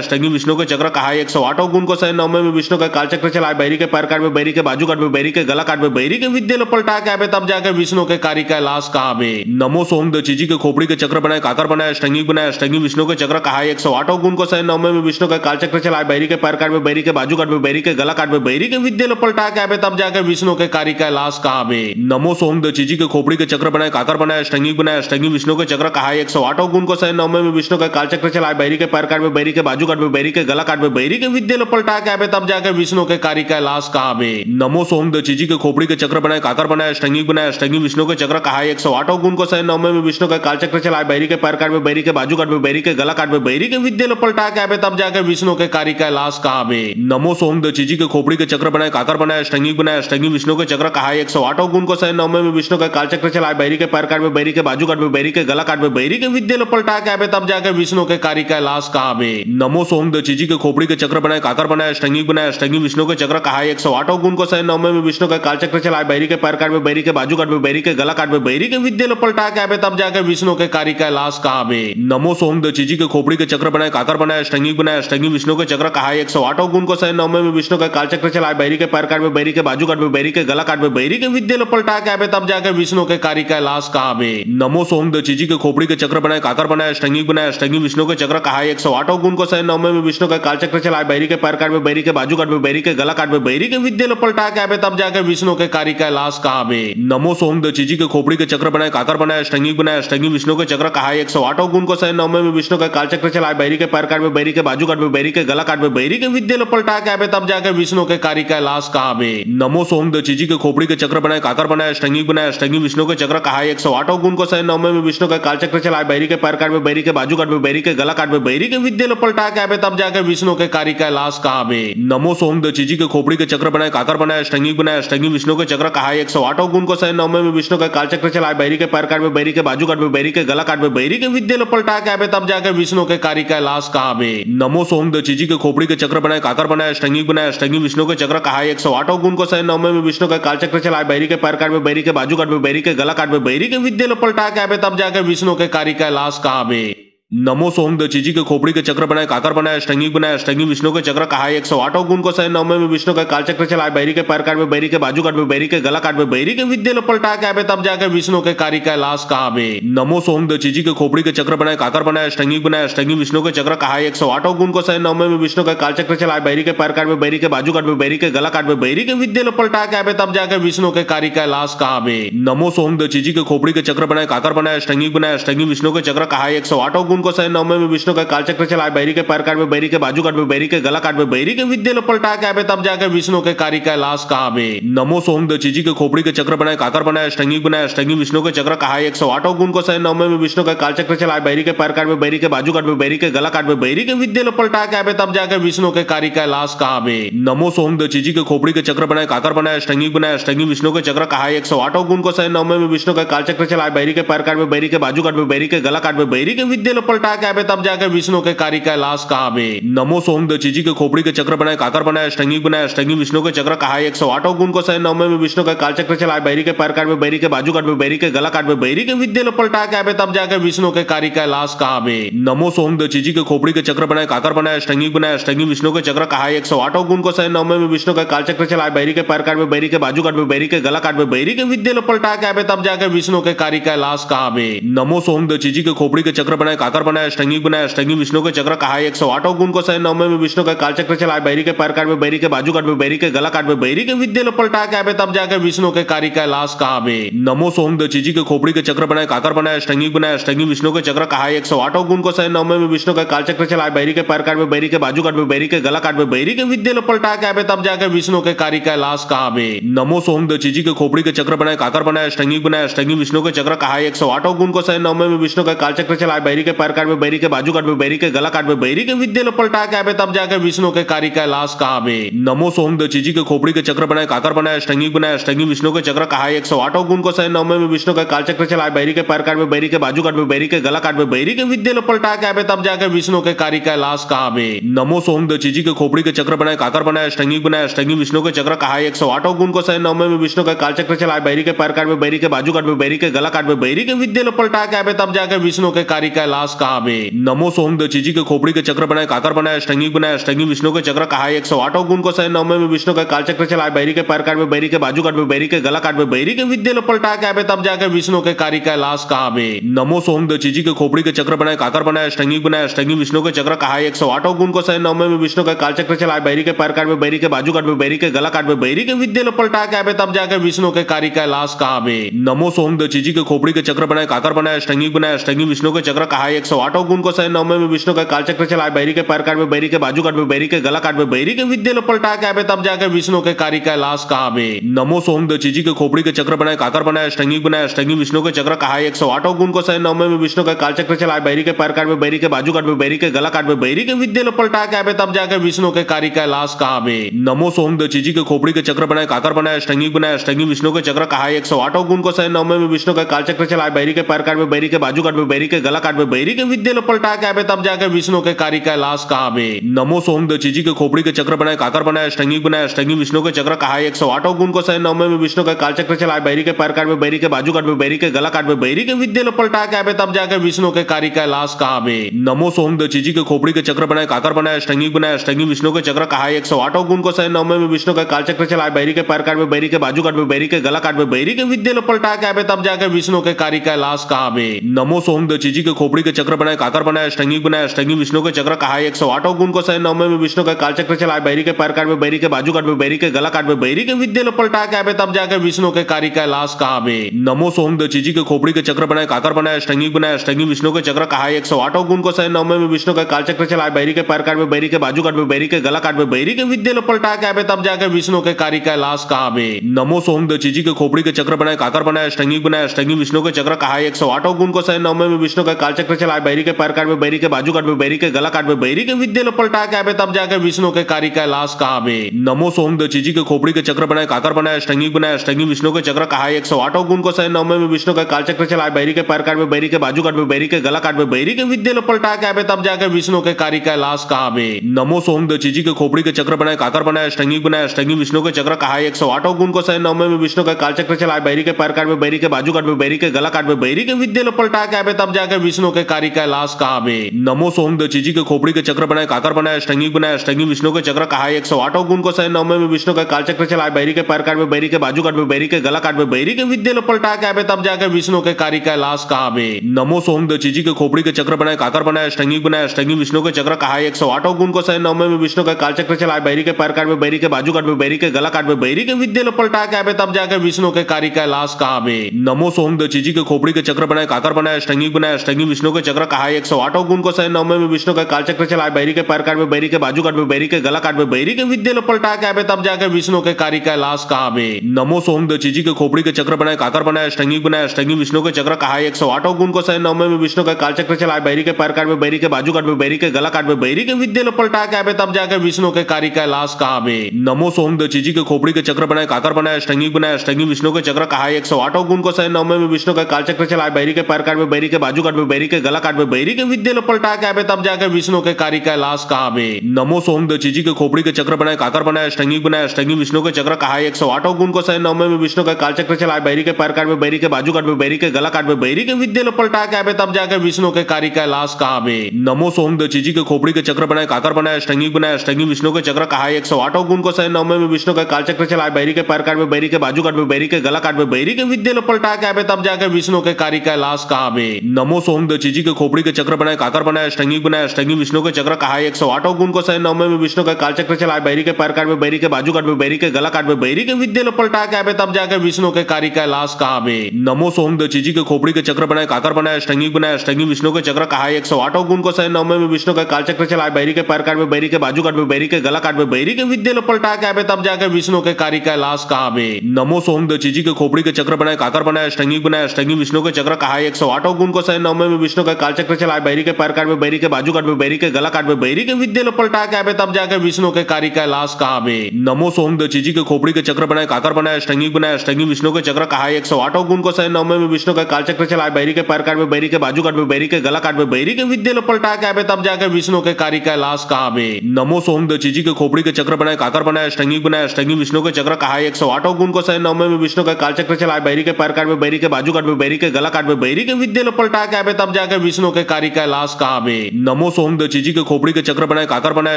अष्टंगी विष्णु के चक्र कहा 108 गुण को सह 9 में विष्णु का कालचक्र चलाए बैरी के पैर काट में बैरी के बाजू काट में बैरी के गला काट में बैरी के विद्या पलटा के आवे तब जाके विष्णु के कार्य कैलाश कहा में नमो सोम दीजी के खोपड़ी के चक्र बनाए काकर बनाए अष्टंगी विष्णु के चक्र कहा 108 गुण को सह 9 में विष्णु का कालचक्र चलाए बैरी के पैर काट में बैरी के बाजू काट में बैरी के गला काट में बैरी के विद्या पलटा के आवे तब जाके विष्णु के कार्य कैलाश कहा में नमो सोम दीजी के खोपड़ी के चक्र बनाए काकर बनाए अष्टंगी विष्णु के चक्र कहा 108 गुण को सह 9 में विष्णु का कालचक्र चलाए बैरी के पैर काट में बैरी के बाजू काट में बैरी के गला काट में बैरी के विद्या पलटा के आवे तब जाके विष्णु के कार्य कैलाश कहा में नमो सोम दीजी के खोपड़ी के चक्र बनाए काकर बनाया, अष्टंगिक बनाया, अष्टंगी विष्णु के चक्र कहाय 108 गुण को सह 9 में विष्णु का काल चक्र चलाए, बैरी के पैर काट में, बैरी के बाजू काट में, बैरी के गला काट में, बैरी के विद्या पलटा के आवे तब जाके विष्णु के कार्य का लाश कहा में। नमो सोम दचीजी के खोपड़ी के चक्र बनाए, काकर बनाया, अष्टंगिक बनाया, अष्टंगी विष्णु के चक्र कहाय 108 गुण को सह 9 में विष्णु का काल चक्र चलाए, बैरी के पैर काट में, बैरी के बाजू काट में, बैरी के गला काट में, बैरी के विद्या पलटा के आवे तब जाके विष्णु के कार्य का लाश कहा में। नमो सोम दचीजी के खोपड़ी के चक्र बनाए, काकर बनाया, अष्टंगिक बनाया, अष्टंगी विष्णु के चक्र कहाय 108 गुण को सह 9 में विष्णु का काल चक्र चलाए, बैरी के पैर काट में, बैरी के बाजू काट में, बैरी के गला काट में, बैरी के विद्या पलटा के आवे तब जाके विष्णु के कार्य का लाश कहा में। नमो सोम दचीजी के खोपड़ी के चक्र बनाए, काकर बनाया, अष्टंगिक बनाया, अष्टंगी विष्णु के चक्र कहाय 108 गुण को सह 9 में विष्णु का काल चक्र चलाए, बैरी के पैर काट में, बैरी के बाजू काट में, बैरी के गला काट में, बैरी के विद्या पलटा के आवे तब जाके विष्णु के कार्य का लाश कहा में। नमो सोम दचीजी के खोपड़ी के चक्र बनाए, काकर बनाया, अष्टंगिक बनाया, अष्टंगी विष्णु के चक्र कहाय 108 गुण को सह 9 में विष्णु का काल चक्र चलाए, बैरी के पैर काट में, बैरी के बाजू काट में, बैरी के गला काट में, बैरी के विद्या पलटा के आवे तब जाके विष्णु के कार्य का लाश कहा में। नमो सोम दचीजी के खोपड़ी के चक्र बनाए, काकर बनाया, अष्टंगिक बनाया, अष्टंगी विष्णु के चक्र कहाय 108 गुण को सह 9 में विष्णु का काल चक्र चलाए, बैरी के पैर काट में, बैरी के बाजू काट में, बैरी के गला काट में, बैरी के विद्या पलटा के आवे तब जाके विष्णु के कार्य का लाश कहा में। नमो सोम दचीजी के खोपड़ी के चक्र बनाए, काकर बनाया, अष्टंगिक बनाया, अष्टंगी विष्णु के चक्र कहाय 108 गुण को सह 9 में विष्णु का काल चक्र चलाए, बैरी के पैर काट में, बैरी के बाजू काट में, बैरी के गला काट में, बैरी के विद्या पलटा के आवे तब जाके विष्णु के कार्य का लाश कहा में। नमो सोम दचीजी के खोपड़ी के चक्र बनाए, काकर बनाया, अष्टंगिक बनाया, अष्टंगी विष्णु के चक्र कहाय 108 गुण को सह 9 में विष्णु का काल चक्र चलाए, बैरी के पैर काट में, बैरी के बाजू काट में, बैरी के गला काट में, बैरी के विद्या पलटा के आवे तब जाके विष्णु के कार्य का लाश कहा में। नमो सोम दचीजी के खोपड़ी के चक्र बनाए, काकर बनाया, अष्टंगिक बनाया, अष्टंगी विष्णु के चक्र कहाय 108 गुण को सह 9 में विष्णु का काल चक्र चलाए, बैरी के पैर काट में, बैरी के बाजू काट में, बैरी के गला काट में, बैरी के विद्या पलटा के आवे तब जाके विष्णु के कार्य का लाश कहा में। नमो सोम दचीजी के खोपड़ी के चक्र बनाए, काकर बनाया, अष्टंगिक बनाया, अष्टंगी विष्णु के चक्र कहाय 108 गुण को सह 9 में विष्णु का काल चक्र चलाए, बैरी के पैर काट में, बैरी के बाजू काट में, बैरी के गला काट में, बैरी के विद्या पलटा के आवे तब जाके विष्णु के कार्य का लाश कहा में। नमो सोम दचीजी के खोपड़ी के चक्र बनाए, काकर बनाया, अष्टंगिक बनाया, अष्टंगी विष्णु के चक्र कहाय 108 गुण को सह 9 में विष्णु का काल चक्र चलाए, बैरी के पैर काट में, बैरी के बाजू काट में, बैरी के गला काट में, बैरी के विद्या पलटा के आवे तब जाके विष्णु के कार्य का लाश कहा में। नमो सोम दचीजी के खोपड़ी के चक्र बनाए, काकर बनाया, अष्टंगिक बनाया, अष्टंगी विष्णु के चक्र कहाय 108 गुण को सह 9 में विष्णु का काल चक्र चलाए, बैरी के पैर काट में, बैरी के बाजू काट में, बैरी के गला काट में, बैरी के विद्या पलटा के आवे तब जाके विष्णु के कार्य का लाश कहा में। नमो सोम दचीजी के खोपड़ी के चक्र बनाए, काकर बनाया, अष्टंगिक बनाया, अष्टंगी विष्णु के चक्र कहाय 108 गुण को सह 9 में विष्णु का काल चक्र चलाए, बैरी के पैर काट में, बैरी के बाजू काट में, बैरी के गला काट में, बैरी के विद्या पलटा के आवे तब जाके विष्णु के कार्य का लाश कहा में। नमो सोम दचीजी के खोपड़ी के चक्र बनाए, काकर बनाया, अष्टंगिक बनाया, अष्टंगी विष्णु के चक्र कहाय 108 गुण को सह 9 में विष्णु का काल चक्र चलाए, बैरी के पैर काट में, बैरी के बाजू काट में, बैरी के गला काट में, बैरी के विद्या पलटा के आवे तब जाके विष्णु के कार्य का लाश कहा में। नमो सोम दचीजी के खोपड़ी के चक्र बनाए, काकर बनाया, अष्टंगिक बनाया, अष्टंगी विष्णु के चक्र कहाय 108 गुण को सह 9 में विष्णु का काल चक्र चलाए, बैरी के पैर काट में, बैरी के बाजू काट में, बैरी के गला काट में, बैरी के विद्या पलटा के आवे तब जाके विष्णु के कार्य का लाश कहा में। नमो सोम दचीजी के खोपड़ी के चक्र बनाए, काकर बनाया, अष्टंगिक बनाया, अष्टंगी विष्णु के चक्र कहाय 108 गुण को सह 9 में विष्णु का काल चक्र चलाए, बैरी के पैर काट में, बैरी के बाजू काट में, बैरी के गला काट में, बैरी के विद्या पलटा के आवे तब जाके विष्णु के कार्य का लाश कहा में। नमो सोम दचीजी के खोपड़ी के चक्र बनाए, काकर बनाया, अष्टंगिक बनाया, अष्टंगी विष्णु के चक्र कहाय 108 गुण को सह 9 में विष्णु का काल चक्र चलाए, बैरी के पैर काट में, बैरी के बाजू काट में, बैरी के गला काट में, बैरी के विद्या पलटा के आवे तब जाके विष्णु के कार्य का लाश कहा में। नमो सोम दचीजी के खोपड़ी के चक्र बनाए, काकर बनाया, अष्टंगिक बनाया, अष्टंगी विष्णु के चक्र कहाय 108 गुण को सह 9 में विष्णु का काल चक्र चलाए, बैरी के पैर काट में, बैरी के बाजू काट में, बैरी के गला काट में, बैरी के विद्या पलटा के आवे तब जाके विष्णु के कार्य का लाश कहा में। नमो सोम दचीजी के खोपड़ी के चक्र बनाए, काकर बनाया, अष्टंगिक बनाया, अष्टंगी विष्णु के चक्र कहाय 108 गुण को सह 9 में विष्णु का काल चक्र चलाए, बैरी के पैर काट में, बैरी के बाजू काट में, बैरी के गला काट में, बैरी के विद्या पलटा के आवे तब जाके विष्णु के कार्य का लाश कहा में। नमो सोम दचीजी के खोपड़ी के चक्र बनाए, काकर बनाया, अष्टंगिक बनाया, अष्टंगी विष्णु के चक्र कहाय 108 गुण को सह 9 में विष्णु का काल चक्र चलाए, बैरी के पैर काट में, बैरी के बाजू काट में, बैरी के गला काट में, बैरी के विद्या पलटा के आवे तब जाके विष्णु के कार्य का लाश कहा में। नमो सोम दचीजी के खोपड़ी के चक्र बनाए, काकर बनाया, अष्टंगिक बनाया, अष्टंगी विष्णु के चक्र कहाय 108 गुण को सह 9 में विष्णु का काल चक्र चलाए, बैरी के पैर काट में, बैरी के बाजू काट में, बैरी के गला काट में, बैरी के विद्या पलटा के आवे तब जाके विष्णु के कार्य का लाश कहा में। नमो सोम दचीजी के खोपड़ी के चक्र बनाए, काकर बनाया, अष्टंगिक बनाया, अष्टंगी विष्णु के चक्र कहाय 108 गुण को सह 9 में विष्णु का काल चक्र चलाए, बैरी के पैर काट में, बैरी के बाजू काट में, बैरी के गला काट में, बैरी के विद्या पलटा के आवे तब जाके विष्णु के कार्य का लाश कहा में। नमो सोम दचीजी के खोपड़ी के चक्र बनाए, काकर बनाया, अष्टंगिक बनाया, अष्टंगी विष्णु के चक्र कहाय 108 गुण को सह 9 में विष्णु का काल चक्र चलाए, बैरी के पैर काट में, बैरी के बाजू काट में, बैरी के गला काट में, बैरी के विद्या पलटा के आवे तब जाके विष्णु के कार्य का लाश कहा में। नमो सोम दचीजी के खोपड़ी के चक्र बनाए, काकर बनाया, अष्टंगिक बनाया, अष्टंगी विष्णु के चक्र कहाय 108 गुण को सहे 9 में विष्णु का कालचक्र चलाए बैरी के पैर काट में बैरी के बाजू काट में बैरी के गला काट में बैरी के विद्या लो पलटा के आवे तब जाके विष्णु के कार्य का लाश कहा बे। नमो सोम दचीजी के खोपड़ी के चक्र बनाए काकर बनाए अष्टंगी बनाए अष्टंगी विष्णु के चक्र कहा 108 गुण को सहे 9 में विष्णु का कालचक्र चलाए बैरी के पैर काट में बैरी के बाजू काट में बैरी के गला काट में बैरी के विद्या लो पलटा के आवे तब जाके विष्णु के कार्य का लाश कहा बे। नमो सोम दचीजी के खोपड़ी के चक्र बनाए काकर बनाए अष्टंगी बनाए अष्टंगी विष्णु के चक्र कहा 108 गुण को सहे 9 में विष्णु का कालचक्र चलाए बैरी के पैर काट में बैरी के बाजू काट में बैरी के गला काट में बैरी के विद्या लो पलटा के आवे तब जाके विष्णु के कार्य का लाश कहा बे। नमो सोम दचीजी के खोपड़ी के चक्र बनाए काकर बनाए अष्टंगी बनाए अष्टंगी विष्णु के चक्र कहा 108 गुण को सहे 9 में विष्णु का कालचक्र चलाए बैरी के पैर काट में बैरी के बाजू काट में बैरी के गला काट में बैरी के विद्या लो पलटा के आवे तब जाके विष्णु के कार्य का लाश कहा बे। नमो सोम दचीजी के खोपड़ी के चक्र बनाए काकर बनाए अष्टंगी बनाए अष्टंगी विष्णु के चक्र कहा 108 गुण को सहे 9 में विष्णु का कालचक्र चलाए बैरी के पैर काट में बैरी के बाजू काट में बैरी के गला काट में बैरी के विद्या लो पलटा के आवे तब जाके विष्णु के कार्य का लाश कहा बे। नमो सोम दचीजी के खोपड़ी के चक्र बनाए काकर बनाए अष्टंगी बनाए अष्टंगी विष्णु के चक्र कहा 108 गुण को सहे 9 में विष्णु का कालचक्र चलाए बैरी के पैर काट में बैरी के बाजू काट में बैरी के गला काट में बैरी के विद्या लो पलटा के आवे तब जाके विष्णु के कार्य का लाश कहा बे। नमो सोम दचीजी के खोपड़ी के चक्र बनाए काकर बनाए अष्टंगी बनाए अष्टंगी विष्णु के चक्र कहा 108 गुण को सहे 9 में विष्णु का कालचक्र चलाए बैरी के पैर काट में बैरी के बाजू काट में बैरी के गला काट में बैरी के विद्या लो पलटा के आवे तब जाके विष्णु के कार्य का लाश कहा बे। नमो सोम दचीजी के खोपड़ी के चक्र बनाए काकर बनाए अष्टंगी बनाए अष्टंगी विष्णु के चक्र कहा 108 गुण को सहे 9 में विष्णु का कालचक्र चलाए बैरी के पैर काट में बैरी के बाजू काट में बैरी के गला काट में बैरी के विद्या लो पलटा के आवे तब जाके विष्णु के कार्य का लाश कहा बे। नमो सोम दचीजी के खोपड़ी के चक्र बनाए काकर बनाए अष्टंगी बनाए अष्टंगी विष्णु के चक्र कहा 108 गुण को सहे 9 में विष्णु का कालचक्र चलाए बैरी के पैर काट में बैरी के बाजू काट में बैरी के गला काट में बैरी के विद्या लो पलटा के आवे तब जाके विष्णु के कार्य का लाश कहा बे। नमो सोम दचीजी के खोपड़ी के चक्र बनाए काकर बनाए अष्टंगी बनाए अष्टंगी विष्णु के चक्र कहा 108 गुण को सहे 9 में विष्णु का कालचक्र चलाए बैरी के पैर काट में बैरी के बाजू काट में बैरी के गला काट में बैरी के विद्या लो पलटा के आवे तब जाके विष्णु के कार्य का लाश कहा बे। नमो सोम दचीजी के खोपड़ी के चक्र बनाए काकर बनाए अष्टंगी बनाए अष्टंगी विष्णु के चक्र कहा 108 गुण को सहे 9 में विष्णु का कालचक्र चलाए बैरी के पैर काट में बैरी के बाजू काट में बैरी के गला काट में बैरी के विद्या लो पलटा के आवे तब जाके विष्णु के कार्य का लाश कहा बे। नमो सोम दचीजी के खोपड़ी के चक्र बनाए काकर बनाए अष्टंगी बनाए अष्टंगी विष्णु के चक्र कहा 108 गुण को सहे 9 में विष्णु का कालचक्र चलाए बैरी के पैर काट में बैरी के बाजू काट में बैरी के गला काट में बैरी के विद्या लो पलटा के आवे तब जाके विष्णु के कार्य का लाश कहा बे। नमो सोम दचीजी के खोपड़ी के चक्र बनाए काकर बनाए अष्टंगी बनाए अष्टंगी विष्णु के चक्र कहा 108 गुण को सहे 9 में विष्णु का कालचक्र चलाए बैरी के पैर काट में बैरी के बाजू काट में बैरी के गला काट में बैरी के विद्या लो पलटा के आवे तब जाके विष्णु के कार्य का लाश कहा बे। नमो सोम दचीजी के खोपड़ी के चक्र बनाए काकर बनाए अष्टंगी बनाए अष्टंगी विष्णु के चक्र कहा 108 गुण को सहे 9 में विष्णु का कालचक्र चलाए बैरी के पैर काट में बैरी के बाजू काट में बैरी के गला काट में बैरी के विद्या लो पलटा के आवे तब जाके विष्णु के कार्य का लाश कहा बे। नमो सोम दचीजी के खोपड़ी के चक्र बनाए काकर बनाए अष्टंगी बनाए अष्टंगी विष्णु के चक्र कहा 108 गुण को सहे 9 में विष्णु का कालचक्र चलाए बैरी के पैर काट में बैरी के बाजू काट में बैरी के गला काट में बैरी के विद्या लो पलटा के आवे तब जाके विष्णु के कार्य का लाश कहा बे। नमो सोम दचीजी के खोपड़ी के चक्र बनाए काकर बनाए अष्टंगी बनाए अष्टंगी विष्णु के चक्र कहा 108 गुण को सहे 9 में विष्णु का कालचक्र चलाए बैरी के पैर काट में बैरी के बाजू काट में बैरी के गला काट में बैरी के विद्या लो पलटा के आवे तब जाके विष्णु के कार्य का लाश कहा बे। नमो सोम दचीजी के खोपड़ी के चक्र बनाए काकर बनाए अष्टंगी बनाए अष्टंगी विष्णु के चक्र कहा 108 गुण को सहे 9 में विष्णु का कालचक्र चलाए बैरी के पैर काट में बैरी के बाजू काट में बैरी के गला काट में बैरी के विद्या लो पलटा के आवे तब जाके विष्णु के कार्य का लाश कहा बे। नमो सोम दचीजी के खोपड़ी के चक्र बनाए काकर बनाए अष्टंगी बनाए अष्टंगी विष्णु के चक्र कहा 108 गुण को सहे 9 में विष्णु का कालचक्र चलाए बैरी के पैर काट में बैरी के बाजू काट में बैरी के गला काट में बैरी के विद्या लो पलटा के आवे तब जाके विष्णु के कार्य का लाश कहा बे। नमो सोम दचीजी के खोपड़ी के चक्र बनाए काकर बनाए अष्टंगी बनाए अष्टंगी विष्णु के चक्र कहा 108 गुण को सहे 9 में विष्णु का कालचक्र चलाए बैरी के पैर काट में बैरी के बाजू काट में बैरी के गला काट में बैरी के विद्या लो पलटा के आवे तब जाके विष्णु के कार्य का लाश कहा बे। नमो सोम दचीजी के खोपड़ी के चक्र बनाए काकर बनाए अष्टंगी बनाए अष्टंगी विष्णु के चक्र कहा 108 गुण को सहे 9 में विष्णु का कालचक्र चलाए बैरी के पैर काट में बैरी के बाजू काट में बैरी के गला काट में बैरी के विद्या लो पलटा के आवे तब जाके विष्णु के कार्य का लाश कहा बे। नमो सोम दचीजी के खोपड़ी के चक्र बनाए काकर बनाए अष्टंगी बनाए अष्टंगी विष्णु के चक्र कहा 108 गुण को सहे 9 में विष्णु का कालचक्र चलाए बैरी के पैर काट में बैरी के बाजू काट में बैरी के गला काट में बैरी के विद्या लो पलटा के आवे तब जाके विष्णु के कार्य का लाश कहा बे। नमो सोम दचीजी के खोपड़ी के चक्र बनाए काकर बनाए अष्टंगी बनाए अष्टंगी विष्णु के चक्र कहा 108 गुण को सहे 9 में विष्णु का कालचक्र चलाए बैरी के पैर काट में बैरी के बाजू काट में बैरी के गला काट में बैरी के विद्या लो पलटा के आवे तब जाके विष्णु के कार्य का लाश कहा बे। नमो सोम दचीजी के खोपड़ी के चक्र बनाए काकर बनाए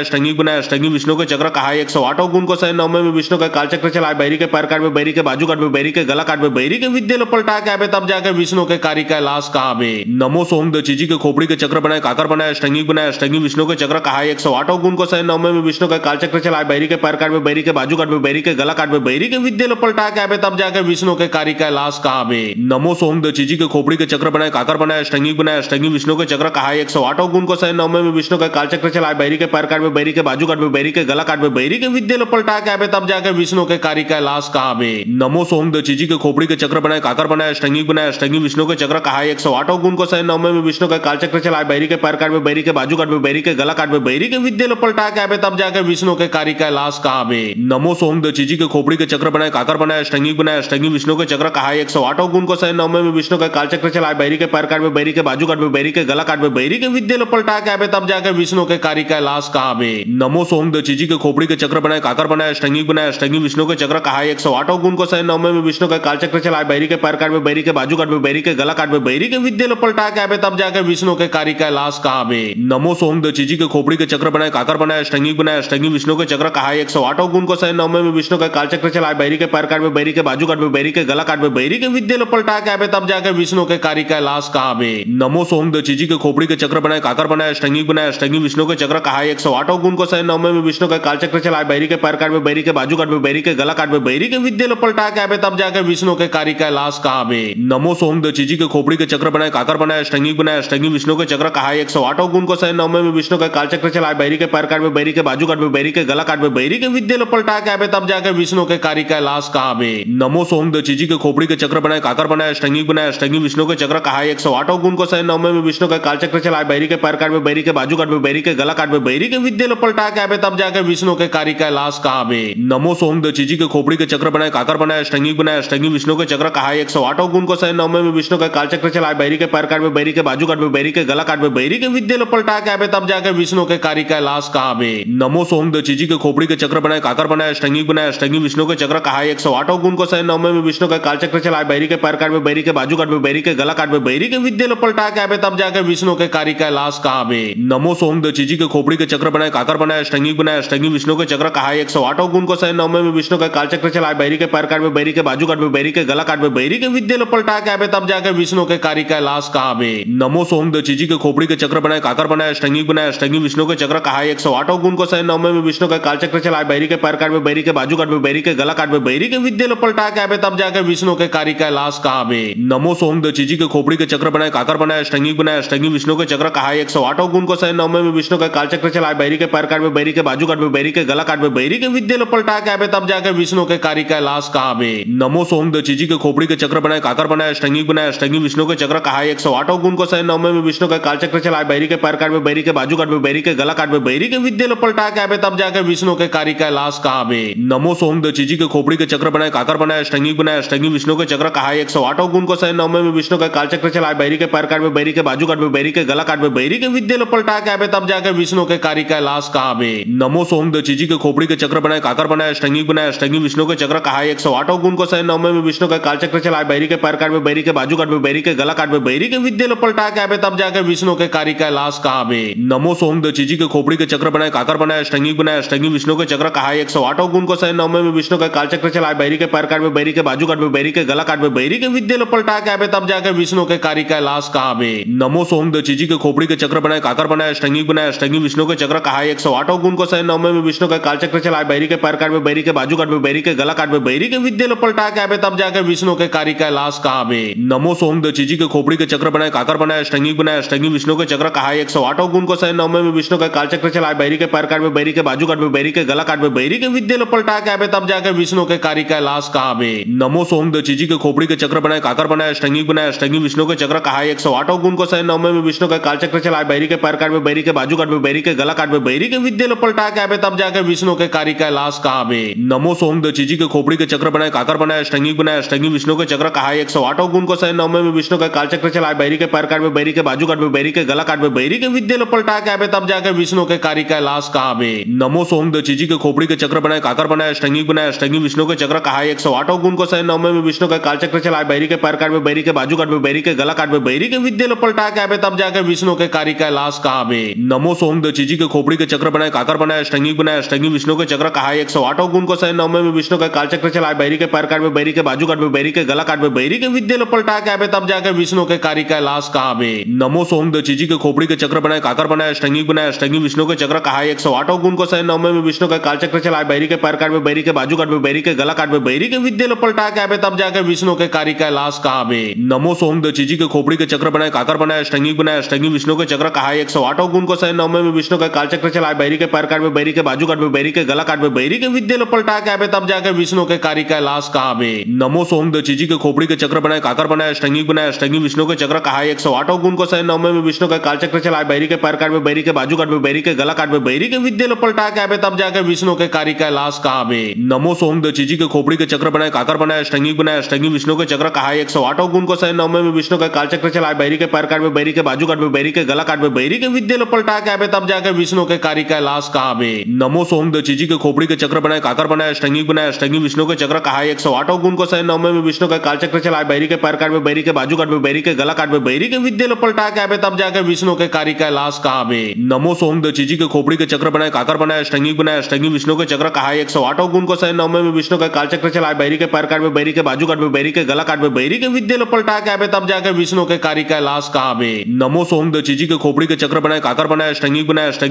अष्टंगी बनाए अष्टंगी विष्णु के चक्र कहा 108 गुण को सहे 9 में विष्णु का कालचक्र चलाए बैरी के पैर काट में बैरी के बाजू काट में बैरी के गला काट में बैरी के विद्या लो पलटा के आवे तब जाके विष्णु के कार्य का लाश कहा बे। नमो सोम दचीजी के खोपड़ी के चक्र बनाए काकर बनाए अष्टंगी बनाए अष्टंगी विष्णु के चक्र कहा 108 गुण को सहे 9 में विष्णु का कालचक्र चलाए बैरी के पैर काट में बैरी के बाजू काट में बैरी के गला काट में बैरी के विद्या लो पलटा के आवे तब जाके विष्णु के कार्य का लाश कहा बे। नमो सोम दचीजी के खोपड़ी के चक्र बनाए काकर बनाए अष्टंगी बनाए अष्टंगी अष्टंगी विष्णु के चक्र कहा 108 गुण को सह 9 में विष्णु का काल चक्र चलाए बैरी के पैर काट में बैरी के बाजू काट में बैरी के गला काट में बैरी के विद्या लो पलटा के आवे तब जाके विष्णु के कार्य का लाश कहा में नमो सोम दचीजी के खोपड़ी के चक्र बनाए काकर बनाए अष्टंगी विष्णु के चक्र कहा 108 गुण को सह 9 में विष्णु का काल चक्र चलाए बैरी के पैर काट में बैरी के बाजू काट में बैरी के गला काट में बैरी के विद्या लो पलटा के आवे तब जाके विष्णु के कार्य का लाश कहा में नमो सोम दचीजी के खोपड़ी के चक्र बनाए काकर बनाए अष्टंगी विष्णु के चक्र कहा 108 गुण को सह 9 में विष्णु का काल चक्र चलाए बैरी के पैर काट में बैरी के बाजू काट में बैरी के गला काट में बैरी के विद्या लो पलटा के आवे तब जाके विष्णु के कार्य का लाश कहा में नमो सोम दचीजी के खोपड़ी के चक्र बनाए काकर बनाए अष्टंगी विष्णु के चक्र कहा 108 गुण को सह 9 में विष्णु का काल चक्र चलाए बैरी के पैर काट में बैरी के बाजू काट में बैरी के गला काट में बैरी के विद्या लो पलटा के आवे तब जाके विष्णु के कार्य का लाश कहा में नमो सोम दचीजी के खोपड़ी के चक्र बनाए काकर बनाए अष्टंगी विष्णु के चक्र कहा 108 गुण को सह 9 में विष्णु का काल चक्र चलाए बैरी के पैर काट में बैरी के बाजू काट में बैरी के गला काट में बैरी के विद्या लो पलटा के आवे तब जाके विष्णु के कार्य का लाश कहा में नमो सोम दचीजी के खोपड़ी के चक्र बनाए काकर बनाए अष्टंगी विष्णु के चक्र कहा 108 गुण को सह 9 में विष्णु का काल चक्र चलाए बैरी के पैर काट में बैरी के बाजू काट में बैरी के गला काट में बैरी के विद्या लो पलटा के आवे तब जाके विष्णु के कार्य का लाश कहा में नमो सोम दचीजी के खोपड़ी के चक्र बनाए काकर बनाए अष्टंगी विष्णु के चक्र कहा 108 गुण को सह 9 में विष्णु का काल चक्र चलाए बैरी के पैर काट में बैरी के बाजू काट में बैरी के गला काट में बैरी के विद्या लो पलटा के आवे तब जाके विष्णु के कार्य का लाश कहा में नमो सोम दचीजी के खोपड़ी के चक्र बनाए काकर बनाए अष्टंगी विष्णु के चक्र कहा 108 गुण को सह 9 में विष्णु का काल चक्र चलाए बैरी के पैर काट में बैरी के बाजू काट में बैरी के गला काट में बैरी के विद्या लो पलटा के आवे तब जाके विष्णु के कार्य का लाश कहा में नमो सोम दचीजी के खोपड़ी के चक्र बनाए काकर बनाए अष्टंगी विष्णु के चक्र कहा 108 गुण को सह 9 में विष्णु का काल चक्र चलाए बैरी के पैर काट में बैरी के बाजू काट में बैरी के गला काट में बैरी के विद्या लो पलटा के आवे तब जाके विष्णु के कार्य का लाश कहा में नमो सोम दचीजी के खोपड़ी के चक्र बनाए काकर बनाए अष्टंगी विष्णु के चक्र कहा 108 गुण को सह 9 में विष्णु का काल चक्र चलाए बैरी के पैर काट में बैरी के बाजू काट में बैरी के गला काट में बैरी के विद्या लो पलटा के आवे तब जाके विष्णु के कार्य का लाश कहा में नमो सोम दचीजी के खोपड़ी के चक्र बनाए काकर बनाए अष्टंगी विष्णु के चक्र कहा 108 गुण को सह 9 में विष्णु का काल चक्र चलाए बैरी के पैर काट में बैरी के बाजू काट में बैरी के गला काट में बैरी के विद्या लो पलटा के आवे तब जाके विष्णु के कार्य का लाश कहा में नमो सोम दचीजी के खोपड़ी के चक्र बनाए काकर बनाए अष्टंगी विष्णु के चक्र कहा 108 गुण को सह 9 में विष्णु का काल चक्र चलाए बैरी के पैर काट में बैरी के बाजू काट में बैरी के गला काट में बैरी के विद्या लो पलटा के आवे तब जाके विष्णु के कार्य का लाश कहा में नमो सोम दचीजी के खोपड़ी के चक्र बनाए काकर बनाए अष्टंगी विष्णु के चक्र कहा 108 गुण को सह 9 में विष्णु का काल चक्र चलाए बैरी के पैर काट में बैरी के बाजू काट में बैरी के गला काट में बैरी के विद्या लो पलटा के आवे तब जाके विष्णु के कार्य का लाश कहा में नमो सोम दचीजी के खोपड़ी के चक्र बनाए काकर बनाए अष्टंगी विष्णु के चक्र कहा 108 गुण को सह 9 में विष्णु का काल चक्र चलाए बैरी के पैर काट में बैरी के बाजू काट में बैरी के गला काट में बैरी के विद्या लो पलटा के आवे तब जाके विष्णु के कार्य का लाश कहा में नमो सोम दचीजी के खोपड़ी के चक्र बनाए काकर बनाए अष्टंगी विष्णु के चक्र कहा 108 गुण को सह 9 में विष्णु का काल चक्र चलाए बैरी के पैर काट में बैरी के बाजू काट में बैरी के गला काट में बैरी के विद्या लो पलटा के आवे तब जाके विष्णु के कार्य का लाश कहा में नमो सोम दचीजी के खोपड़ी के चक्र बनाए काकर बनाए अष्टंगी विष्णु के चक्र कहा 108 गुण को सह 9 में विष्णु का काल चक्र चलाए बैरी के पैर काट में बैरी के बाजू काट में बैरी के गला काट में बैरी के विद्या लो पलटा के आवे तब जाके विष्णु के कार्य का लाश कहा में नमो सोम दचीजी के खोपड़ी के चक्र बनाए काकर बनाए अष्टंगी विष्णु के चक्र कहा 108 गुण को सह 9 में विष्णु का काल चक्र चलाए बैरी के पैर काट में बैरी के बाजू काट में बैरी के गला काट में बैरी के विद्या लो पलटा के आवे तब जाके विष्णु के कार्य का लाश कहा में नमो सोम दचीजी के खोपड़ी के चक्र बनाए काकर बनाए अष्टंगी विष्णु के चक्र कहा 108 गुण को सह 9 में विष्णु का काल चक्र चलाए बैरी के पैर काट में बैरी के बाजू काट में बैरी के गला काट में बैरी के विद्या लो पलटा के आवे तब जाके विष्णु के कार्य का लाश कहा में नमो सोम दचीजी के खोपड़ी के चक्र बनाए काकर बनाए अष्टंगी विष्णु के चक्र कहा 108 गुण को सह 9 में विष्णु का काल चक्र चलाए बैरी के पैर काट में बैरी के बाजू काट में बैरी के गला काट में बैरी के विद्या लो पलटा के आवे तब जाके विष्णु के कार्य का लाश कहा में नमो सोम दचीजी के खोपड़ी के चक्र बनाए काकर बनाए अष्टंगी विष्णु के चक्र कहा 108 गुण को सह 9 में विष्णु का काल चक्र चलाए बैरी के पैर काट में बैरी के बाजू काट में बैरी के गला काट में बैरी के विद्या लो पलटा के आवे तब जाके विष्णु के कार्य का लाश कहा में नमो सोम दचीजी के खोपड़ी के चक्र बनाए काकर बनाए अष्टंगी विष्णु के चक्र कहा 108 गुण को सह 9 में विष्णु का काल चक्र चलाए बैरी के पैर काट में बैरी के बाजू काट में बैरी के गला काट में बैरी के विद्या लो पलटा के आवे तब जाके विष्णु के कार्य का लाश कहा में नमो सोम दचीजी के खोपड़ी के चक्र बनाए काकर बनाए अष्टंगी विष्णु के चक्र कहा 108 गुण को सह 9 में विष्णु का काल चक्र चलाए बैरी के पैर काट में बैरी के बाजू काट में बैरी के गला काट में बैरी के विद्या लो पलटा के आवे तब जाके विष्णु के कार्य का लाश कहा में नमो सोम दचीजी के खोपड़ी के चक्र बनाए काकर बनाए अष्टंगी विष्णु के चक्र कहा 108 गुण को सह 9 में विष्णु का काल चक्र चलाए बैरी के पैर काट में बैरी के बाजू काट में बैरी के गला काट में बैरी के विद्या लो पलटा के आवे तब जाके विष्णु के कार्य का लाश कहा में नमो सोम दचीजी के खोपड़ी के चक्र बनाए काकर बनाए अष्टंगी विष्णु के चक्र कहा 108 गुण को सह 9 में विष्णु का काल चक्र चलाए बैरी के पैर काट में बैरी के बाजू काट में बैरी के गला काट में बैरी के विद्या लो पलटा के आवे तब जाके विष्णु के कार्य का लाश कहा में नमो सोम दचीजी के खोपड़ी के चक्र बनाए काकर बनाया अष्टंगी बनाया अष्टंगी विष्णु के चक्र कहा 108 गुण को सह 9 में विष्णु का काल चक्र चलाए बैरी के पैर काट में बैरी के बाजू काट में बैरी के गला काट में बैरी के विद्या लो पलटा के आवे तब जाके विष्णु के कार्य का लाश कहा बे नमो सोम दचीजी के खोपड़ी के चक्र बनाए काकर बनाया अष्टंगी विष्णु के चक्र कहा 108 गुण को सह 9 में विष्णु का काल चक्र चलाए बैरी के पैर काट में बैरी के बाजू काट में बैरी के गला काट में बैरी के विद्या लो पलटा के आवे तब जाके विष्णु के कार्य का लाश कहा बे नमो सोम दचीजी के खोपड़ी के चक्र बनाए काकर बनाया अष्टंगी विष्णु के चक्र कहा 108 गुण को सह 9 में विष्णु का काल चक्र चलाए बैरी के पैर काट में बैरी के बाजू काट में बैरी के गला काट में बैरी के विद्या लो पलटा के आवे तब जाके विष्णु के कार्य का लाश कहा बे नमो सोम दचीजी के खोपड़ी के चक्र बनाए काकर बनाया अष्टंगी विष्णु के चक्र कहा 108 गुण को सह 9 में विष्णु का काल चक्र चलाए बैरी के पैर काट में बैरी के बाजू काट में बैरी के गला काट में बैरी के विद्या लो पलटा के आवे तब जाके विष्णु के कार्य का लाश कहा बे नमो सोम दचीजी के खोपड़ी के चक्र बनाए काकर बनाया अष्टंगी विष्णु के चक्र कहा 108 गुण को सह 9 में विष्णु का काल चक्र चलाए बैरी के पैर काट में बैरी के बाजू काट में बैरी के गला काट में बैरी के विद्या लो पलटा के आवे तब जाके विष्णु के कार्य का लाश कहा बे नमो सोम दचीजी के खोपड़ी के चक्र बनाए काकर बनाया अष्टंगी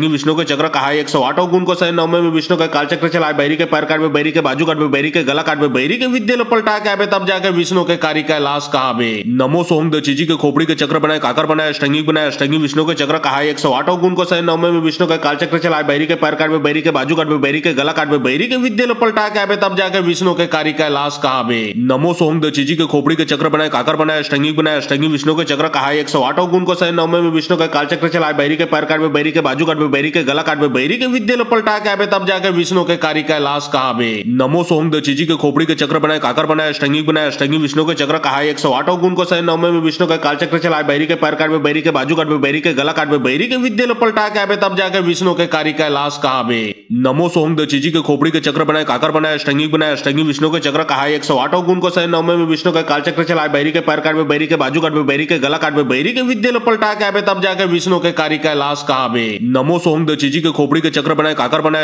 विष्णु के चक्र कहा 108 गुण को सह 9 में विष्णु का काल चक्र चलाए बैरी के पैर काट में बैरी के बाजू काट में बैरी के गला काट में बैरी के विद्या लो पलटा के आवे तब जाके विष्णु के कार्य का लाश कहा बे नमो सोम दचीजी के खोपड़ी के चक्र बनाए काकर बनाया अष्टंगी विष्णु के चक्र कहा 108 गुण को सह 9 में विष्णु का काल चक्र चलाए बैरी के पैर काट में बैरी के बाजू काट में बैरी के गला काट में बैरी के विद्या लो पलटा के आवे तब जाके विष्णु के कार्य का लाश कहा बे नमो सोम दचीजी के खोपड़ी के चक्र बनाए काकर बनाया अष्टंगी विष्णु के चक्र कहा 108 गुण को सह 9 में विष्णु का काल चक्र चलाए बैरी के पैर काट में बैरी के बाजू काट में बैरी के गला काट में बैरी के विद्या लो पलटा के आवे तब जाके विष्णु के कार्य का लाश कहा बे नमो सोम दचीजी के खोपड़ी के चक्र बनाए काकर बनाया अष्टंगी विष्णु के चक्र कहा 108 गुण को सह 9 में विष्णु का काल चक्र चलाए बैरी के पैर काट में बैरी के बाजू काट में बैरी के गला काट में बैरी के विद्या लो पलटा के आवे तब जाके विष्णु के कार्य का लाश कहा बे नमो सोम दचीजी के खोपड़ी के चक्र बनाए काकर बनाया अष्टंगी विष्णु के चक्र कहा 108 गुण को सह 9 में विष्णु का काल चक्र चलाए बैरी के पैर काट में बैरी के बाजू काट में बैरी के गला काट में बैरी के विद्या लो पलटा के आवे तब जाके विष्णु के कार्य का लाश कहा बे नमो सोम दचीजी के खोपड़ी के चक्र बनाए काकर बनाया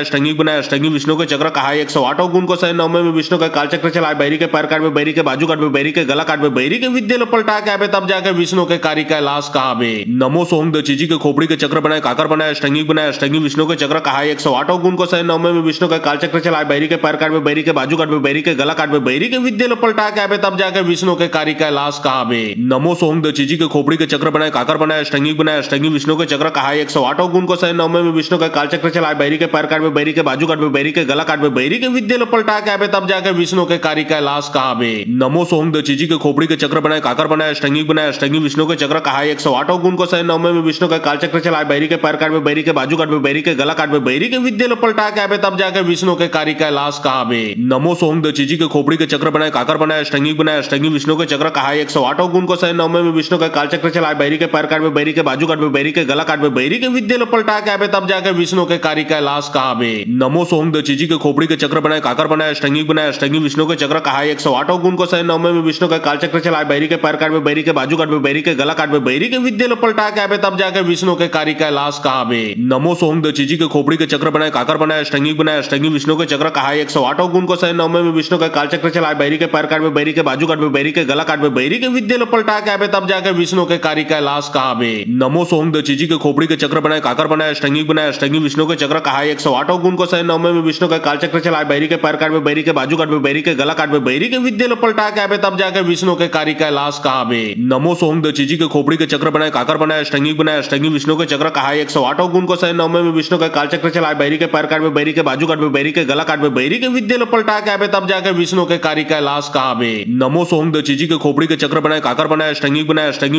अष्टंगी विष्णु के चक्र कहा 108 गुण को सह 9 में विष्णु का काल चक्र चलाए बैरी के पैर काट में बैरी के बाजू काट में बैरी के गला काट में बैरी के विद्या लो पलटा के आवे तब जाके विष्णु के कार्य का लाश कहा बे नमो सोम दचीजी के खोपड़ी के चक्र बनाए काकर बनाया अष्टंगी विष्णु के चक्र कहा 108 गुण को सह 9 में विष्णु का काल चक्र चलाए बैरी के पैर काट में बैरी के बाजू काट में बैरी के गला काट में बैरी के विद्या लो पलटा के आवे तब जाके विष्णु के कार्य का लाश कहा बे नमो सोम दचीजी के खोपड़ी के चक्र बनाए काकर बनाया अष्टंगी विष्णु के चक्र कहा 108 गुण को सह 9 में विष्णु का काल चक्र चलाए बैरी के पैर काट में बैरी के बाजू काट में बैरी के गला काट में बैरी के विद्या लो पलटा के आवे तब जाके विष्णु के कार्य का लाश कहा बे नमो सोम दचीजी के खोपड़ी के चक्र बनाए काकर बनाया अष्टंगी विष्णु के चक्र कहा 108 गुण को सह 9 में विष्णु का काल चक्र चलाए बैरी के पैर काट में बैरी के बाजू काट में बैरी के गला काट में बैरी के विद्या लो पलटा के आवे तब जाके विष्णु के कार्य का लाश कहा बे नमो सोम दचीजी के खोपड़ी के चक्र बनाए काकर बनाया अष्टंगी विष्णु के चक्र कहा 108 गुण को सह 9 में विष्णु का काल चक्र चलाए बैरी के पैर काट में बैरी के बाजू काट में बैरी के गला काट में बैरी के विद्या लो पलटा के आवे तब जाके विष्णु के कार्य का लाश कहा बे नमो सोम दचीजी के खोपड़ी के चक्र बनाए काकर बनाया अष्टंगी विष्णु के चक्र कहा 108 गुण को सह 9 में विष्णु का काल चक्र चलाए बैरी के पैर काट में बैरी के बाजू काट में बैरी के गला काट में बैरी के विद्या लो पलटा के आवे तब जाके विष्णु के कार्य का लाश कहा बे नमो सोम दचीजी के खोपड़ी के चक्र बनाए काकर बनाया अष्टंगी विष्णु के चक्र कहा 108 गुण को सह 9 में विष्णु का काल चक्र चलाए बैरी के पैर काट में बैरी के बाजू काट में बैरी के गला काट में बैरी के विद्या लो पलटा के आवे तब जाके विष्णु के कार्य का लाश कहा बे नमो सोम दचीजी के खोपड़ी के चक्र बनाए काकर बनाया अष्टंगी विष्णु के चक्र कहा 108 गुण को सह 9 में विष्णु का काल चक्र चलाए बैरी के पैर काट में बैरी के बाजू काट में बैरी के गला काट में बैरी के विद्या लो पलटा के आवे तब जाके विष्णु के कार्य का लाश कहा बे नमो सोम दचीजी के खोपड़ी के चक्र बनाए काकर बनाया अष्टंगी विष्णु के चक्र कहा 108 गुण को सह 9 में विष्णु का काल चक्र चलाए बैरी के पैर काट में बैरी के बाजू काट में बैरी के गला काट में बैरी के विद्या लो पलटा के आवे तब जाके विष्णु के कार्य का लाश कहा बे नमो सोम दचीजी के खोपड़ी के चक्र बनाए काकर बनाया अष्टंगी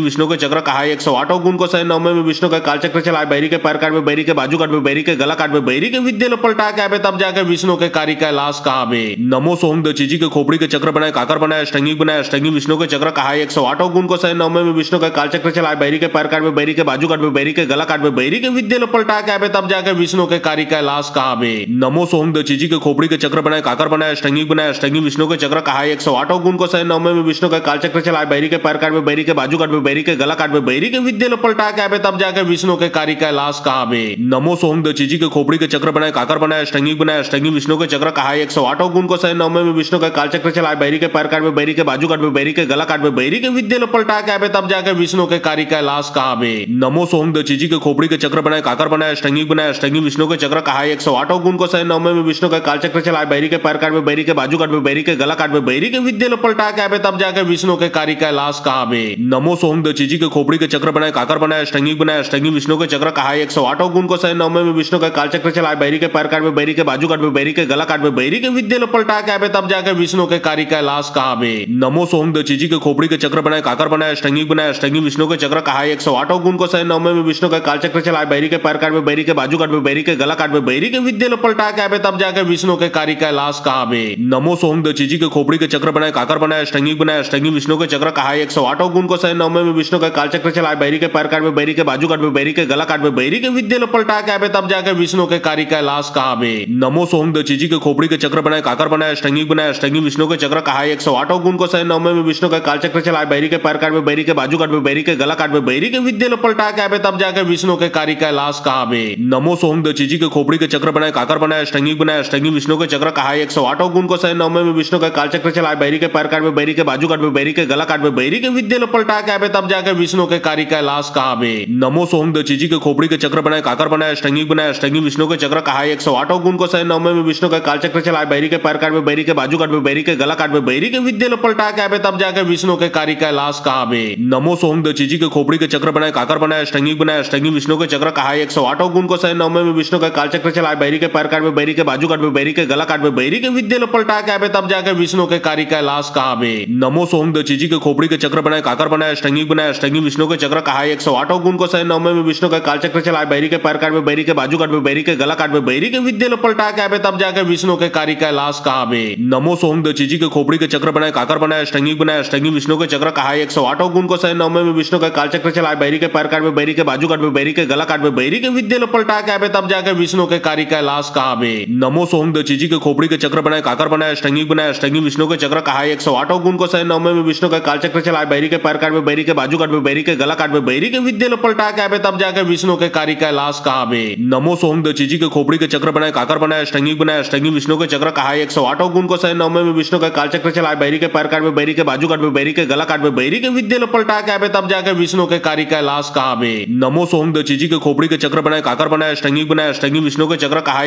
विष्णु के चक्र कहा 108 गुण को सह 9 में विष्णु का काल चक्र चलाए बैरी के पैर काट में बैरी के बाजू काट में बैरी के गला काट में बैरी के विद्या लो पलटा के आवे तब जाके विष्णु के कार्य का लाश कहा बे नमो सोम दचीजी के खोपड़ी के चक्र बनाए काकर बनाया अष्टंगी विष्णु के चक्र कहा 108 गुण को सह 9 में विष्णु का काल चक्र चलाए बैरी के पैर काट में बैरी के बाजू काट में बैरी के गला काट में बैरी के विद्या लो पलटा के आवे तब जाके विष्णु के कार्य का लाश कहा बे नमो सोम दचीजी के खोपड़ी के चक्र बनाए काकर बनाया अष्टंगी विष्णु के चक्र कहा 108 गुण को सह 9 में विष्णु का काल चक्र चलाए बैरी के पैर काट में बैरी के बाजू काट में बैरी के गला काट में बैरी के विद्या लो पलटा के आवे तब जाके विष्णु के कार्य का लाश कहा बे नमो सोम दचीजी के खोपड़ी के चक्र बनाए काकर बनाया अष्टंगी विष्णु के चक्र कहा 108 गुण को सह 9 में विष्णु का काल चक्र चलाए बैरी के पैर काट में बैरी के बाजू काट में बैरी के गला काट में बैरी के विद्या लो पलटा के आवे तब जाके विष्णु के कार्य का लाश कहा बे नमो सोम दचीजी के खोपड़ी के चक्र बनाए काकर बनाया अष्टंगी विष्णु के चक्र कहा 108 गुण को सह 9 में विष्णु का काल चक्र चलाए बैरी के पैर काट में बैरी के बाजू काट में बैरी के गला काट में बैरी के विद्या लो पलटा के आवे तब जाके विष्णु के कार्य का लाश कहा बे नमो सोम दशीजी के खोपड़ी के चक्र बनाए काकर बनाए अष्टंगी विष्णु के चक्र कहा 108 गुण को सह 9 में विष्णु का काल चक्र चलाए बैरी के पैर काट में बैरी के बाजू काट में बैरी के गला काट में बैरी के विद्या लो पलटा के आवे तब जाके विष्णु के कार्य कैलाश कहा बे। नमो सोम दशीजी के खोपड़ी के चक्र बनाए काकर बनाए अष्टंगी विष्णु के चक्र कहा 108 गुण को सह 9 में विष्णु का काल चक्र चलाए बैरी के पैर काट में बैरी के बाजू काट में बैरी के गला काट में बैरी के विद्या लो पलटा के आवे तब जाके विष्णु के कार्य कैलाश कहा बे। नमो सोम दशीजी के खोपड़ी के चक्र बनाए काकर बनाए अष्टंगी विष्णु के चक्र कहा 108 गुण को सह 9 में विष्णु का काल चक्र चलाए बैरी के पैर काट में बैरी के बाजू काट में बैरी के गला काट में बैरी के विद्या लो पलटा के आवे तब जाके विष्णु के कार्य कैलाश कहा बे। नमो सोम दशीजी के खोपड़ी के चक्र बनाए काकर बनाए अष्टंगी विष्णु के चक्र कहा 108 गुण को सह 9 में विष्णु का काल चक्र चलाए बैरी के पैर काट में बैरी के बाजू काट में बैरी के गला काट में बैरी के विद्या लो पलटा के आवे तब जाके विष्णु के कार्य कैलाश कहा बे। नमो सोम दशीजी के खोपड़ी के चक्र बनाए काकर बनाए अष्टंगी विष्णु के चक्र कहा 108 गुण को सह 9 में विष्णु का काल चक्र चलाए बैरी के पैर काट में बैरी के बाजू काट में बैरी के गला काट में बैरी के विद्या लो पलटा के आवे तब जाके विष्णु के कार्य कैलाश कहा बे। नमो सोम दशीजी के खोपड़ी के चक्र बनाए काकर बनाए अष्टंगी विष्णु के चक्र कहा 108 गुण को सह 9 में विष्णु का काल चक्र चलाए बैरी के पैर काट में बैरी के बाजू काट में बैरी के गला काट में बैरी के विद्या लो पलटा के आवे तब जाके विष्णु के कार्य कैलाश कहा बे। नमो सोम दशीजी के खोपड़ी के चक्र बनाए काकर बनाए अष्टंगी विष्णु के चक्र कहा 108 गुण को सह 9 में विष्णु का काल चक्र चलाए बैरी के पैर काट में बैरी के बाजू काट में बैरी के गला काट में बैरी के विद्या लो पलटा के आवे तब जाके विष्णु के कार्य कैलाश कहा बे। नमो सोम दशीजी के खोपड़ी के चक्र बनाए काकर बनाए अष्टंगी विष्णु के चक्र कहा 108 गुण को सह 9 में विष्णु का काल चक्र चलाए बैरी के पैर काट में बैरी के बाजू काट में बैरी के गला काट में बैरी के विद्या लो पलटा के आवे तब जाके विष्णु के कार्य कैलाश कहा बे। नमो सोम दशीजी के खोपड़ी के चक्र बनाए काकर बनाए अष्टंगी विष्णु के चक्र कहा 108 गुण को सह 9 में विष्णु का काल चक्र चलाए बैरी के पैर काट में बैरी के बाजू काट में बैरी के गला काट में बैरी के विद्या लो पलटा के आवे तब जाके विष्णु के कार्य कैलाश कहा बे। नमो सोम दशीजी के खोपड़ी के चक्र बनाए काकर बनाए अष्टंगी विष्णु के चक्र कहा 108 गुण को सह 9 में विष्णु का काल चक्र चलाए बैरी के पैर काट में बैरी के बाजू काट में बैरी के गला काट में बैरी के विद्या लो पलटा के आवे तब जाके विष्णु के कार्य कैलाश कहा बे। नमो सोम दशीजी के खोपड़ी के चक्र बनाए काकर बनाए अष्टंगी विष्णु के चक्र कहा 108 गुण को सह 9 में विष्णु का काल चक्र चलाए बैरी के पैर काट में बैरी के बाजू काट में बैरी के गला काट में बैरी के विद्या लो पलटा के आवे तब जाके विष्णु के कार्य कैलाश कहा बे। नमो सोम दशीजी के खोपड़ी के चक्र बनाए काकर बनाए अष्टंगी विष्णु के चक्र कहा 108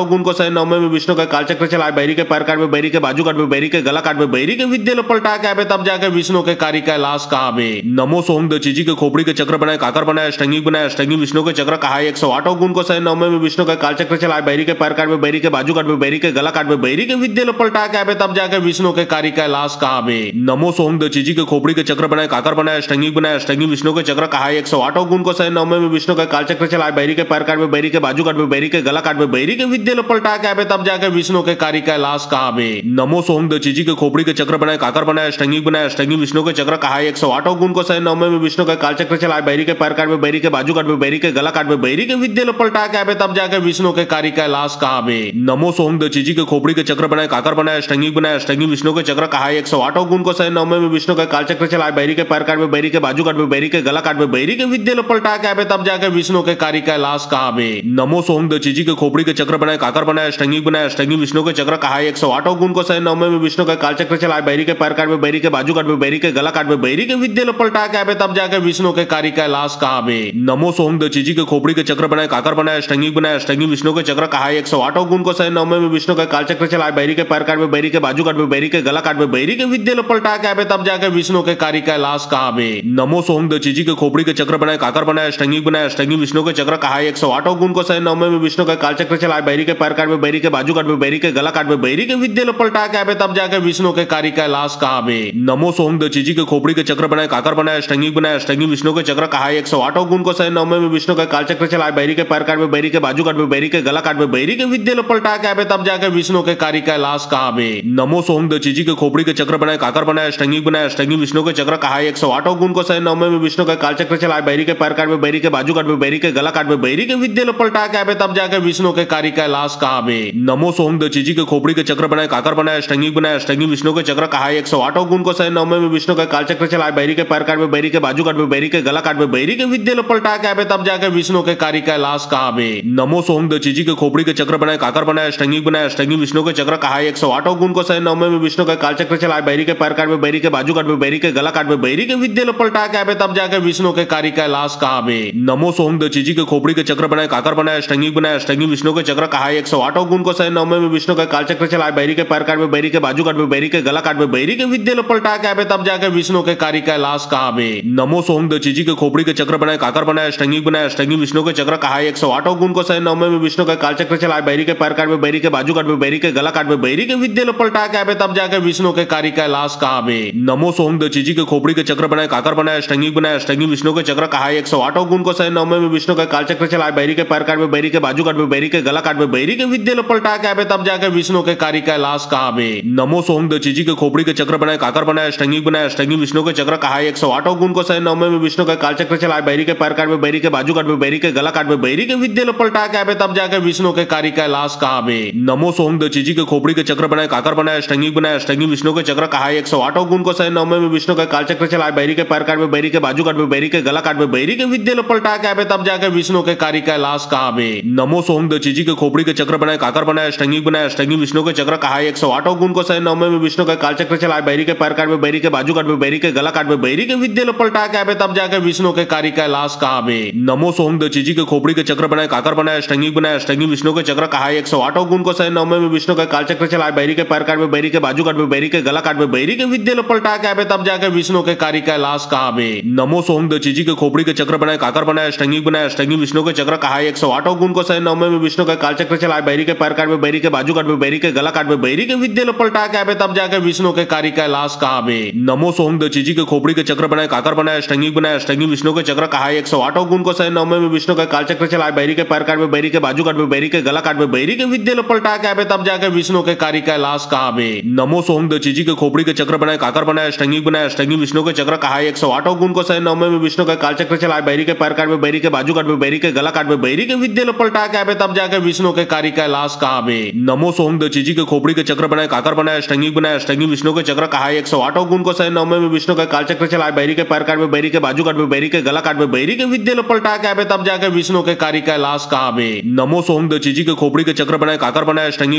गुण को सह 9 में विष्णु का काल चक्र चलाए बैरी के पैर काट में बैरी के बाजू काट में बैरी के गला काट में बैरी के विद्या लो पलटा के आवे तब जाके विष्णु के कार्य कैलाश कहा बे। नमो सोम दशीजी के खोपड़ी के चक्र बनाए काकर बनाए अष्टंगी विष्णु के चक्र कहा 108 गुण को सह 9 में विष्णु का काल चक्र चलाए बैरी के पैर काट में बैरी के बाजू काट में बैरी के गला काट में बैरी के विद्या लो पलटा के आवे तब जाके विष्णु के कार्य कैलाश कहा बे। नमो सोम दशीजी के खोपड़ी के चक्र बनाए काकर बनाए अष्टंगी विष्णु के चक्र कहा 108 गुण को सह 9 में विष्णु का काल चक्र चलाए बैरी के पैर काट में बैरी के बाजू काट में बैरी के गला काट में बैरी के विद्या लो पलटा के आवे तब जाके विष्णु के कार्य कैलाश कहा बे। नमो सोम दशीजी के खोपड़ी के चक्र बनाए काकर बनाए अष्टंगी विष्णु के चक्र कहा 108 गुण को सह 9 में विष्णु का काल चक्र चलाए बैरी के पैर काट में बैरी के बाजू काट में बैरी के गला काट में बैरी के विद्या लो पलटा के आवे तब जाके विष्णु के कार्य कैलाश कहा बे। नमो सोम दशीजी के खोपड़ी के चक्र बनाए काकर बनाए अष्टंगी विष्णु के चक्र कहा 108 गुण को सह 9 में विष्णु का काल चक्र चलाए बैरी के पैर काट में बैरी के बाजू काट में बैरी के गला काट में बैरी के विद्या लो पलटा के आवे तब जाके विष्णु के कार्य कैलाश कहा बे। नमो सोम दशीजी के खोपड़ी के चक्र बनाए काकर बनाए अष्टंगी विष्णु के चक्र कहा 108 गुण को सह 9 में विष्णु का काल चक्र चलाए बैरी के पैर काट में बैरी के बाजू काट में बैरी के गला काट में बैरी के विद्या लो पलटा के आवे तब जाके विष्णु के कार्य कैलाश कहा बे। नमो सोम दशीजी के खोपड़ी के चक्र बनाए काकर बनाए अष्टंगी विष्णु के चक्र कहा 108 गुण को सह 9 में विष्णु का काल चक्र चलाए बैरी के पैर काट में बैरी के बाजू काट में बैरी के गला काट में बैरी के विद्या लो पलटा के आवे तब जाके विष्णु के कार्य कैलाश कहा बे। नमो सोम दशीजी के खोपड़ी के चक्र बनाए काकर बनाए अष्टंगी विष्णु के चक्र कहा 108 गुण को सह 9 में विष्णु का काल चक्र चलाए बैरी के पैर काट में बैरी के बाजू काट में बैरी के गला काट में बैरी के विद्या लो पलटा के आवे तब जाके विष्णु के कार्य कैलाश कहा बे। नमो सोम दशीजी के खोपड़ी के चक्र बनाए काकर बनाए अष्टंगी विष्णु के चक्र कहा 108 गुण को सह 9 में विष्णु का काल चक्र चलाए बैरी के पैर काट में बैरी के बाजू काट में बैरी के गला काट में बैरी के विद्या लो पलटा के आवे तब जाके विष्णु के कार्य कैलाश कहा बे। नमो सोम दशीजी के खोपड़ी के चक्र बनाए काकर बनाए अष्टंगी विष्णु के चक्र कहा 108 गुण को सह 9 में विष्णु का काल चक्र चलाए बैरी के पैर काट में बैरी के बाजू काट में बैरी के गला काट में बैरी के विद्या लो पलटा के आवे तब जाके विष्णु के कार्य कैलाश कहा बे। नमो सोम दशीजी के खोपड़ी के चक्र बनाए काकर बनाए अष्टंगी विष्णु के चक्र कहा 108 गुण को सह 9 में विष्णु का काल चक्र चलाए बैरी के पैर काट में बैरी के बाजू काट में बैरी के गला काट में बैरी के विद्या लो पलटा के आवे तब जाके विष्णु के कार्य कैलाश कहा बे। नमो सोम दशीजी के खोपड़ी के चक्र बनाए काकर बनाए अष्टंगी विष्णु के चक्र कहा 108 गुण को सह 9 में विष्णु का काल चक्र चलाए बैरी के पैर काट में बैरी के बाजू काट में बैरी के गला काट में बैरी के विद्या लो पलटा के आवे तब जाके विष्णु के कार्य कैलाश कहा बे। नमो सोम दशीजी के खोपड़ी के चक्र बनाए काकर बनाए अष्टंगी विष्णु के चक्र कहा 108 गुण को सह 9 में विष्णु का काल चक्र चलाए बैरी के पैर काट में बैरी के बाजू काट में बैरी के गला काट में बैरी के विद्या लो पलटा के आवे तब जाके विष्णु के कार्य कैलाश कहा बे। नमो सोम दची के खोपड़ी के चक्र बनाए काकर बनाए अष्टंगी विष्णु के चक्र कहा 108 गुण को सह नवमे में विष्णु का काल चक्र चलाए बैरी के पैर काट में बैरी के बाजू काट में बैरी के गला काट में बैरी के विद्या लो पलटा के आवे तब जाके विष्णु के कार्य कैलाश कहा बे। नमो सोम दची के खोपड़ी के चक्र बनाए काकर बनाए अष्टंगी विष्णु के चक्र कहा 108 गुण को सह नवमे में विष्णु का काल चक्र चलाए बैरी के पैर काट में बैरी के बाजू काट में बैरी के गला काट में बैरी के विद्या लो पलटा के आवे तब जाके विष्णु के कार्य कैलाश कहा बे। नमो सोम दची के खोपड़ी के चक्र बनाए काकर बनाए अष्टंगी विष्णु के चक्र कहा 108 गुण को सह नवमे में विष्णु का काल चक्र चलाए बैरी के पैर काट में बैरी के बाजू काट में बैरी के गला काट में बैरी के विद्या लो पलटा के आवे तब जाके विष्णु के कार्य कैलाश कहा बे। नमो सोम दची के खोपड़ी के चक्र बनाए काकर बनाए अष्टंगी विष्णु के चक्र कहा 108 गुण को सह नवमे में विष्णु का काल चक्र चलाए बैरी के पैर काट में बैरी के बाजू काट में बैरी के गला काट में बैरी के विद्या लो पलटा के आवे तब जाके विष्णु के कार्य कैलाश कहा बे। नमो सोम दची के खोपड़ी के चक्र बनाए काकर बनाए अष्टंगी विष्णु के चक्र कहा 108 गुण को सह नवमे में विष्णु का काल चक्र चलाए बैरी के पैर काट में बैरी के बाजू काट में बैरी के गला काट में बैरी के विद्या लो पलटा के आवे तब जाके विष्णु के कार्य कैलाश कहा बे। नमो सोम दची के खोपड़ी के चक्र बनाए काकर बनाए अष्टंगी विष्णु के चक्र कहा 108 गुण को सह नवमे में विष्णु का काल चक्र चलाए बैरी के पैर काट में बैरी के बाजू काट में बैरी के गला काट में बैरी के विद्या लो पलटा के आवे तब जाके विष्णु के कार्य कैलाश कहा बे। नमो सोम दची के खोपड़ी के चक्र बनाए काकर बनाए अष्टंगी विष्णु के चक्र कहा 108 गुण को सह नवमे में विष्णु का काल चक्र चलाए बैरी के पैर काट में बैरी के बाजू काट में बैरी के गला काट में बैरी के विद्या लो पलटा के आवे तब जाके विष्णु के कार्य कैलाश कहा बे। नमो सोम दची के खोपड़ी के चक्र बनाए काकर बनाए अष्टंगी विष्णु के चक्र कहा 108 गुण को सह नवमे में विष्णु का काल चक्र चलाए बैरी के पैर काट में बैरी के बाजू काट में बैरी के गला काट में बैरी के विद्या लो पलटा के आवे तब जाके विष्णु के कार्य कैलाश कहा बे। नमो सोम दची के खोपड़ी के चक्र बनाए काकर बनाए अष्टंगी विष्णु के चक्र कहा 108 गुण को सह नवमे में विष्णु का काल चक्र चलाए बैरी के पैर काट में बैरी के बाजू काट में बैरी के गला काट में बैरी के विद्या लो पलटा के आवे तब जाके विष्णु के कार्य कैलाश कहा बे। नमो सोम दची के खोपड़ी के चक्र बनाए काकर बनाए अष्टंगी विष्णु के चक्र कहा 108 गुण को सह नवमे में विष्णु का काल चक्र चलाए बैरी के पैर काट में बैरी के बाजू काट में बैरी के गला काट में बैरी के विद्या लो पलटा के आवे तब जाके विष्णु के कार्य कैलाश कहा बे। नमो सोम दची के खोपड़ी के चक्र बनाए काकर बनाए अष्टंगी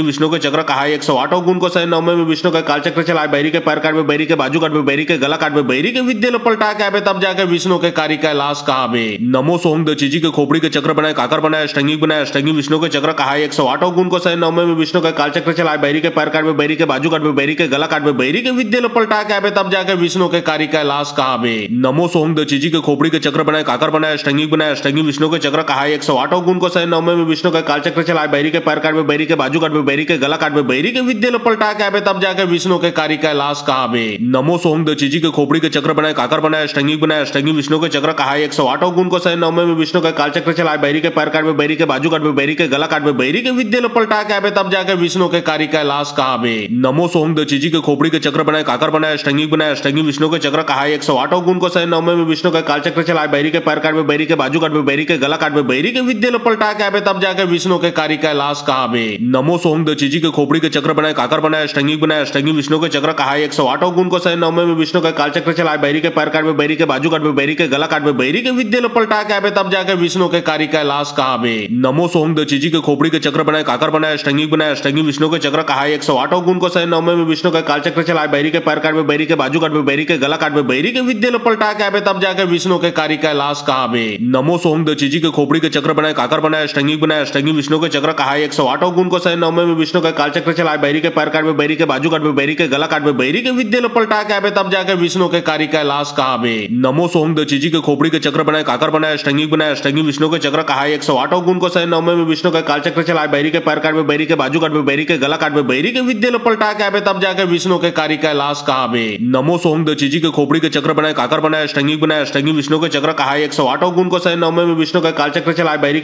विष्णु के चक्र कहा 108 गुण को सह नवमे में विष्णु का काल चक्र चलाए बैरी के पैर काट में बैरी के बाजू काट में बैरी के गला काट में बैरी के विद्या लो पलटा के आवे तब जाके विष्णु के कार्य कैलाश कहा बे। नमो सोम दची के खोपड़ी के चक्र बनाए काकर बनाए अष्टंगी विष्णु के चक्र कहा 108 गुण को सह नवमे में विष्णु का काल चक्र चलाए बैरी के पैर काट में बैरी के बाजू काट में बैरी के गला काट में बैरी के विद्या लो पलटा के आवे तब जाके विष्णु के कार्य कैलाश कहा बे। नमो सोम दची के खोपड़ी के चक्र बनाए काकर बनाए अष्टंगी विष्णु के चक्र कहा 108 गुण को सह नवमे में विष्णु का काल चक्र चलाए बैरी के पैर काट में बैरी के बाजू काट में बैरी के गला काट में बैरी के विद्या लो पलटा के आवे तब जाके विष्णु के कार्य कैलाश कहा बे। नमो सोम दची के खोपड़ी के चक्र बनाए काकर बनाए अष्टंगी विष्णु के चक्र कहा 108 गुण को सह नवमे में विष्णु का काल चक्र चलाए बैरी के पैर काट में बैरी के बाजू काट में बैरी के गला काट में बैरी के विद्या लो पलटा के आवे तब जाके विष्णु के कार्य कैलाश कहा बे। नमो सोम दची के खोपड़ी के चक्र बनाए काकर बनाए अष्टंगी विष्णु के चक्र कहा 108 गुण को सह नवमे में विष्णु का काल चक्र चलाए बैरी के पैर काट में बैरी के बाजू काट में बैरी के गला काट में बैरी के विद्या लो पलटा के आवे तब जाके विष्णु के कार्य कैलाश कहा बे। नमो सोम दची के खोपड़ी के चक्र बनाए काकर बनाए अष्टंगी विष्णु के चक्र कहा 108 गुण को सह नवमे में विष्णु का काल चक्र चलाए बैरी के पैर काट में बैरी के बाजू काट में बैरी के गला काट में बैरी के विद्या लो पलटा के आवे तब जाके विष्णु के कार्य कैलाश कहा बे। नमो सोम दची के खोपड़ी के चक्र बनाए काकर बनाए अष्टंगी विष्णु के चक्र कहा 108 गुण को सह नवमे में विष्णु का काल चक्र चलाए बैरी के पैर काट में बैरी के बाजू काट में बैरी के गला काट में बैरी के विद्या लो पलटा के आवे तब जाके विष्णु के कार्य कैलाश कहा बे। नमो सोम दची के खोपड़ी के चक्र बनाए काकर बनाए अष्टंगी विष्णु के चक्र कहा 108 गुण को सह नवमे में विष्णु का काल चक्र चलाए बैरी के पैर काट में बैरी के बाजू काट में बैरी के गला काट में बैरी के विद्या लो पलटा के आवे तब जाके विष्णु के कार्य कैलाश कहा बे। नमो सोम दची के खोपड़ी के चक्र बनाए काकर बनाए अष्टंगी विष्णु के चक्र कहा 108 गुण को सह नवमे में विष्णु का काल चक्र चलाए बैरी के पैर काट में बैरी के बाजू काट में बैरी के गला काट में बैरी के विद्या लो पलटा के आवे तब जाके विष्णु के कार्य कैलाश कहा बे। नमो सोम दची के खोपड़ी के चक्र बनाए काकर बनाए अष्टंगी विष्णु के चक्र कहा 108 गुण को सह नवमे में विष्णु का काल चक्र चलाए बैरी के पैर काट में बैरी के बाजू काट में बैरी के गला काट में बैरी के विद्या लो पलटा के आवे तब जाके विष्णु के कार्य कैलाश कहा बे। नमो सोम दची के खोपड़ी के चक्र बनाए काकर बनाए अष्टंगी विष्णु के चक्र कहा 108 गुण को सह नवमे में विष्णु का काल चक्र चलाए बैरी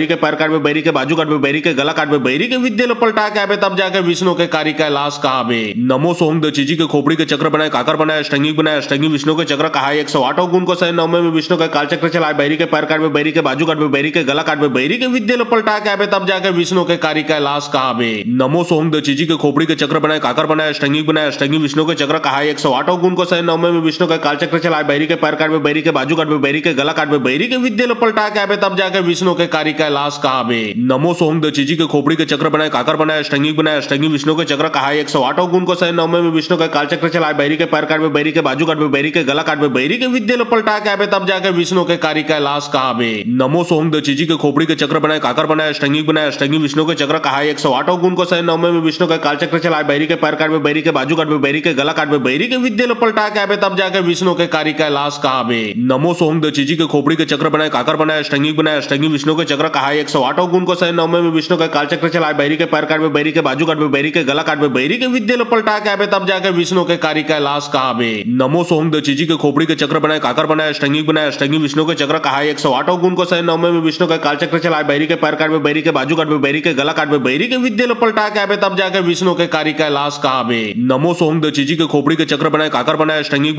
के पैर काट में बैरी के बाजू काट में बैरी के गला काट में बैरी के विद्या लो पलटा के आवे तब जाके विष्णु के कार्य कैलाश कहा बे। नमो सोम दची के खोपड़ी के चक्र बनाए काकर बनाए अष्टंगी विष्णु के चक्र कहा 108 गुण को सह नवमे में विष्णु का काल चक्र चलाए बैरी के पैर काट में बैरी के बाजू काट में बैरी के गला काट में बैरी के विद्या लो पलटा के आवे तब जाके विष्णु के कार्य कैलाश कहा बे। नमो सोम दची के खोपड़ी के चक्र बनाए काकर बनाए अष्टंगी विष्णु के चक्र कहा 108 गुण को सह नवमे में विष्णु का काल चक्र चलाए बैरी के पैर काट में बैरी के बाजू काट में बैरी के गला काट में बैरी के विद्या लो पलटा के आवे तब जाके विष्णु के कार्य कैलाश कहा बे। नमो सोम दची के खोपड़ी के चक्र बनाए काकर बनाए अष्टंगी विष्णु के चक्र कहा 108 गुण को सह नवमे में विष्णु का काल चक्र चलाए बैरी के पैर काट में बैरी के बाजू काट में बैरी के गला काट में बैरी के विद्या लो पलटा के आवे तब जाके विष्णु के कार्य कैलाश कहावे। नमो सोम दची के खोपड़ी के चक्र बनाए काकर बनाए अष्टंगी विष्णु के चक्र कहा 108 गुण को सह नवमे में विष्णु का काल चक्र चलाए बैरी के पैर काट में बैरी के बाजू काट में बैरी के गला काट में बैरी के विद्या लो पलटा के आवे तब जाके विष्णु के कार्य कैलाश कहावे। नमो सोम दची के खोपड़ी के चक्र बनाए काकर बनाए अष्टंगी विष्णु के चक्र कहा 108 गुण को सह नवमे में विष्णु का काल चक्र चलाए बैरी के पैर काट में बैरी के बाजू काट में बैरी के गला काट में बैरी के विद्या लो पलटा के आवे तब जाके विष्णु के कार्य कैलाश कहावे। नमो सोम दची के खोपड़ी के चक्र बनाए काकर बनाए अष्टंगी विष्णु के चक्र कहा 108 गुण को सह नवमे में विष्णु का काल चक्र चलाए बैरी के पैर काट में बैरी के बाजू काट में बैरी के गला काट में बैरी के विद्या लो पलटा के आवे तब जाके विष्णु के कार्य कैलाश कहावे। नमो सोम दची के खोपड़ी के चक्र बनाए काकर बनाए अष्टंगी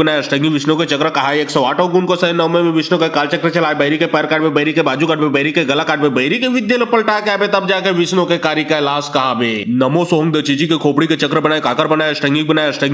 विष्णु के चक्र कहा 108 गुण को सह नवमे में विष्णु का काल चक्र चलाए बैरी के पैर काट में बैरी के बाजू काट में बैरी के गला काट में बैरी के विद्या लो पलटा के आवे तब जाके विष्णु के कार्य कैलाश कहावे। नमो सोम दची के खोपड़ी के चक्र बनाए काकर बनाए अष्टंगी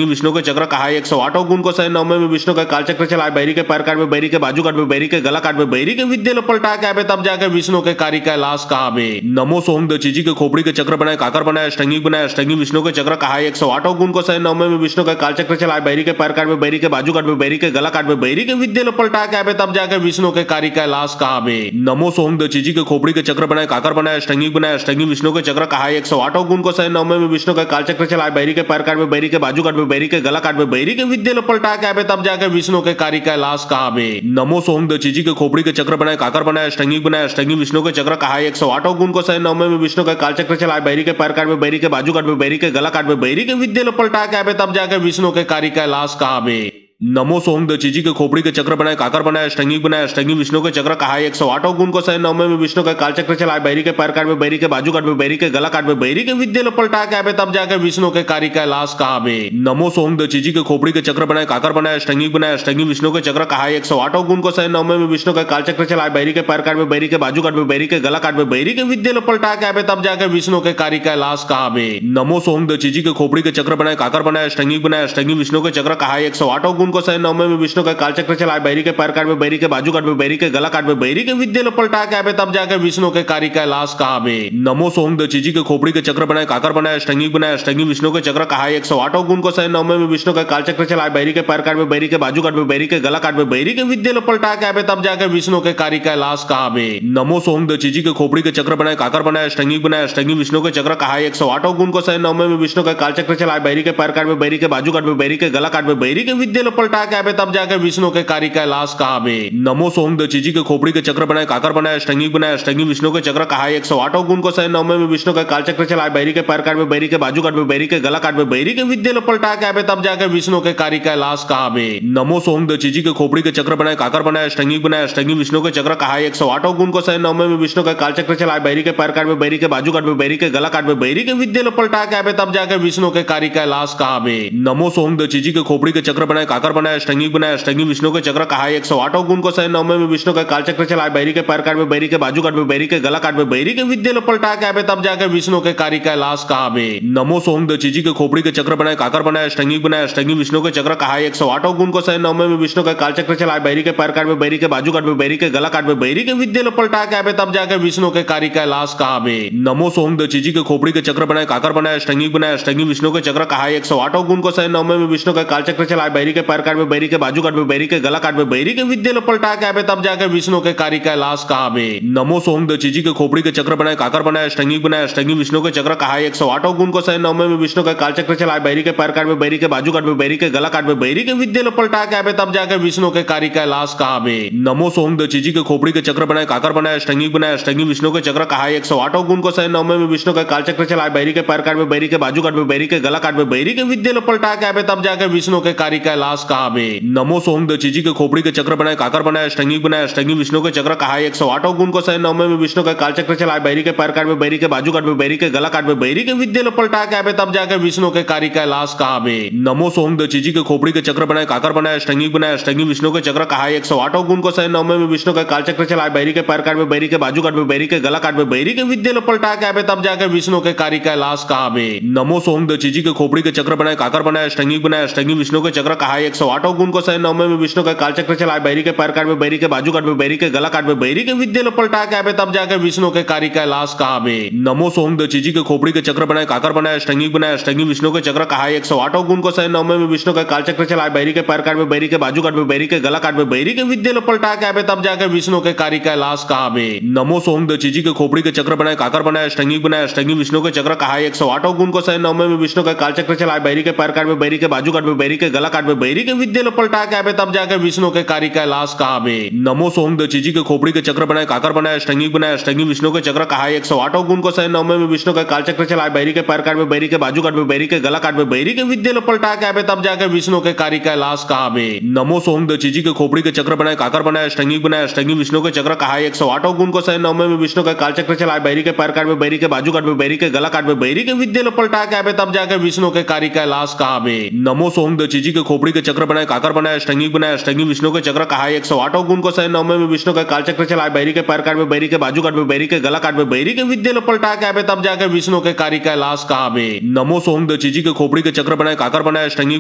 विष्णु के चक्र कहा 108 गुण को सह नवमे में विष्णु का काल चक्र चलाए बैरी के पैर काट में बैरी के बाजू काट में बैरी के गला काट में बैरी के विद्या लो पलटा के आवे तब जाके विष्णु के कार्य कैलाश कहावे। नमो सोम दची के खोपड़ी के चक्र बनाए काकर बनाए अष्टंगी विष्णु के चक्र कहा 108 गुण को सह नवमे में विष्णु का काल चक्र चलाए बैरी के पैर काट में बैरी के बाजू काट में बैरी के गला काट में बैरी के विद्या लो पलटा के आवे तब जाके विष्णु के कार्य कैलाश कहावे। नमो सोम दची के खोपड़ी के चक्र बनाए काकर बनाए अष्टंगी विष्णु के चक्र कहा 108 गुण को सह नवमे में विष्णु का काल चक्र चलाए बैरी के पैर काट में बैरी के बाजू काट में बैरी के गला काट में बैरी के विद्या लो पलटा के आवे तब जाके विष्णु के कार्य कैलाश कहावे। नमो सोम दची के खोपड़ी के चक्र बनाए काकर बनाए अष्टंगी विष्णु के चक्र कहा 108 गुण को सह नवमे में विष्णु का काल चक्र चलाए बैरी के पैर काट में बैरी के बाजू काट में बैरी के गला काट में बैरी के विद्या लो पलटा के आवे तब जाके विष्णु के कार्य कैलाश कहावे। नमो सोम दची के खोपड़ी के चक्र बनाए काकर बनाए अष्टंगी विष्णु के चक्र कहा 108 गुण को सह नवमे में विष्णु का काल चक्र चलाए बैरी के पैर काट में बैरी के बाजू काट में बैरी के गला काट में बैरी के विद्या लो पलटा के आवे तब जाके विष्णु के कार्य कैलाश कहावे। नमो सोम दची के खोपड़ी के चक्र बनाए काकर बनाए अष्टंगी विष्णु के चक्र कहा 108 गुण को सह नवमे में विष्णु का काल चक्र चलाए बैरी के पैर काट में बैरी के बाजू काट में बैरी के गला काट में बैरी के विद्या लो पलटा के आवे तब जाके विष्णु के कार्य कैलाश कहावे। नमो सोम दची के खोपड़ी के चक्र बनाए काकर बनाए अष्टंगी विष्णु के चक्र कहा 108 गुण को सह नवमे में विष्णु का काल चक्र चलाए बैरी के पैर काट में बैरी के बाजू काट में बैरी के गला काट में बैरी के विद्या लो पलटा के आवे तब जाके विष्णु के कार्य कैलाश कहावे। नमो सोम दची के खोपड़ी के चक्र बनाए काकर बनाए अष्टंगी विष्णु के चक्र कहा 108 गुण को सह नवमे में विष्णु का काल चक्र चलाए बैरी के पैर काट में बैरी के बाजू काट में बैरी के गला काट में बैरी के विद्या लो पलटा के आवे तब जाके विष्णु के कार्य कैलाश कहावे। नमो सोम दची के खोपड़ी के चक्र बनाए काकर बनाए अष्टंगी विष्णु के चक्र कहा 108 गुण को सह नवमे में विष्णु का काल चक्र चलाए बैरी के पैर काट में बैरी के बाजू काट में बैरी के गला काट में बैरी के विद्या लो पलटा के आवे तब जाके विष्णु के कार्य कैलाश कहावे। नमो सोम दची के खोपड़ी के चक्र बनाए काकर बनाए अष्टंगी विष्णु के चक्र कहा 108 गुण को सह नवमे में विष्णु का काल चक्र चलाए बैरी के पैर काट में बैरी के बाजू काट में बैरी के गला काट में बैरी के विद्या लो पलटा के आवे तब जाके विष्णु के कार्य कैलाश कहावे। नमो सोम दची के खोपड़ी के चक्र बनाए काकर बनाए अष्टंगी विष्णु के चक्र कहा 108 गुण को सह नवमे में विष्णु का काल चक्र चलाए बैरी के पैर काट में बैरी के बाजू काट में बैरी के गला काट में बैरी के विद्या लो पलटा के आवे तब जाके विष्णु के कार्य कैलाश कहावे। नमो सोम दची के खोपड़ी के चक्र बनाए काकर बनाए अष्टंगी विष्णु के चक्र कहा 108 गुण को सह नवमे में विष्णु का काल चक्र चलाए बैरी के पैर काट में बैरी के बाजू काट में बैरी के गला काट में बैरी के विद्या लो पलटा के आवे तब जाके विष्णु के कार्य कैलाश कहावे। नमो सोम दची के खोपड़ी के चक्र बनाए काकर बनाए अष्टंगी विष्णु के चक्र कहा 108 गुण को सह नवमे में विष्णु का काल चक्र चलाए बैरी के पैर काट में बैरी के बाजू काट में बैरी के गला काट में बैरी के विद्या लो पलटा के आवे तब जाके विष्णु के कार्य कैलाश कहावे। नमो सोम दची के खोपड़ी के चक्र बनाए काकर बनाए अष्टंगी विष्णु के चक्र कहा 108 गुण को सह नवमे में विष्णु का काल चक्र चलाए बैरी के पैर काट में बैरी के बाजू काट में बैरी के गला काट में बैरी के विद्या लो पलटा के आवे तब जाके विष्णु के कार्य कैलाश कहावे। नमो सोम दची के खोपड़ी के चक्र बनाए काकर बनाए अष्टंगी विष्णु के चक्र कहा 108 गुण को सह नवमे में विष्णु का काल चक्र चलाए बैरी के पैर काट में बैरी के बाजू काट में बैरी के गला काट में बैरी के विद्या लो पलटा के आवे तब जाके विष्णु के कार्य कैलाश कहावे। नमो सोम दची के खोपड़ी के चक्र बनाए काकर बनाए अष्टंगी विष्णु के चक्र कहा 108 गुण को सह नवमे में विष्णु का काल चक्र चलाए बैरी के पैर काट में बैरी के बाजू काट में बैरी के गला काट में बैरी के विद्या लो पलटा के आवे तब जाके विष्णु के कार्य कैलाश कहावे। नमो सोम दची के खोपड़ी के चक्र बनाए काकर बनाए अष्टंगी विष्णु के चक्र कहा 108 गुण को सह नवमे में विष्णु का काल चक्र चलाए बैरी के पैर काट में बैरी के बाजू काट में बैरी के गला काट में बैरी के विद्या लो पलटा के आवे तब जाके विष्णु के कार्य कैलाश कहावे। नमो सोम दची के खोपड़ी के चक्र बनाए काकर बनाए अष्टंगी विष्णु के चक्र कहा 108 गुण को सह नवमे में विष्णु का काल चक्र चलाए बैरी के पैर काट में बैरी के बाजू काट में बैरी के गला काट में बैरी के विद्या लो पलटा के आवे तब जाके विष्णु के कार्य कैलाश कहावे। नमो सोम दची के खोपड़ी के चक्र बनाए काकर बनाए अष्टंगी विष्णु के चक्र कहा 108 गुण को सहे 9 में विष्णु का कालचक्र चलाए बैरी के पैर काट में बैरी के बाजू काट में बैरी के गला काट में बैरी के विद्या लो पलटा के आवे तब जाके विष्णु के कार्य कैलाश कहा में नमो सोम दीजी के खोपड़ी के चक्र बनाए काकर बनाए अष्टंगी विष्णु के चक्र कहा 108 गुण को सहे 9 में विष्णु का कालचक्र चलाए बैरी के पैर काट में बैरी के बाजू काट में बैरी के गला काट में बैरी के विद्या लो पलटा के आवे तब जाके विष्णु के कार्य कैलाश कहा में नमो सोम दीजी के खोपड़ी के चक्र बनाए काकर बनाए अष्टंगी विष्णु के चक्र कहा 108 गुण को सहे 9 में विष्णु का कालचक्र चलाए बैरी के पैर काट में बैरी के बाजू काट में बैरी के गला काट में बैरी के विद्या लो पलटा के आवे तब जाके विष्णु के कार्य कैलाश कहा में नमो सोम दीजी के खोपड़ी के चक्र बनाए काकर बनाए अष्टंगी विष्णु के चक्र कहा 108 गुण को सहे 9 में विष्णु का कालचक्र चलाए बैरी के पैर काट में बैरी के बाजू काट में बैरी के गला काट में बैरी के विद्या लो पलटा के आवे तब जाके विष्णु के कार्य कैलाश कहा में नमो सोम दीजी के खोपड़ी के चक्र बनाए काकर बनाए अष्टंगी विष्णु के चक्र कहा 108 गुण को सहे 9 में विष्णु का कालचक्र चलाए बैरी के पैर काट में बैरी के बाजू काट में बैरी के गला काट में बैरी के विद्या लो पलटा के आवे तब जाके विष्णु के कार्य कैलाश कहा में नमो सोम दीजी के खोपड़ी के चक्र बनाए काकर बनाए अष्टंगी विष्णु के चक्र कहा 108 गुण को सहे 9 में विष्णु का कालचक्र चलाए बैरी के पैर काट में बैरी के बाजू काट में बैरी के गला काट में बैरी के विद्या लो पलटा के आवे तब जाके विष्णु के कार्य कैलाश कहा में नमो सोम दीजी के खोपड़ी के चक्र बनाए काकर बनाए अष्टंगी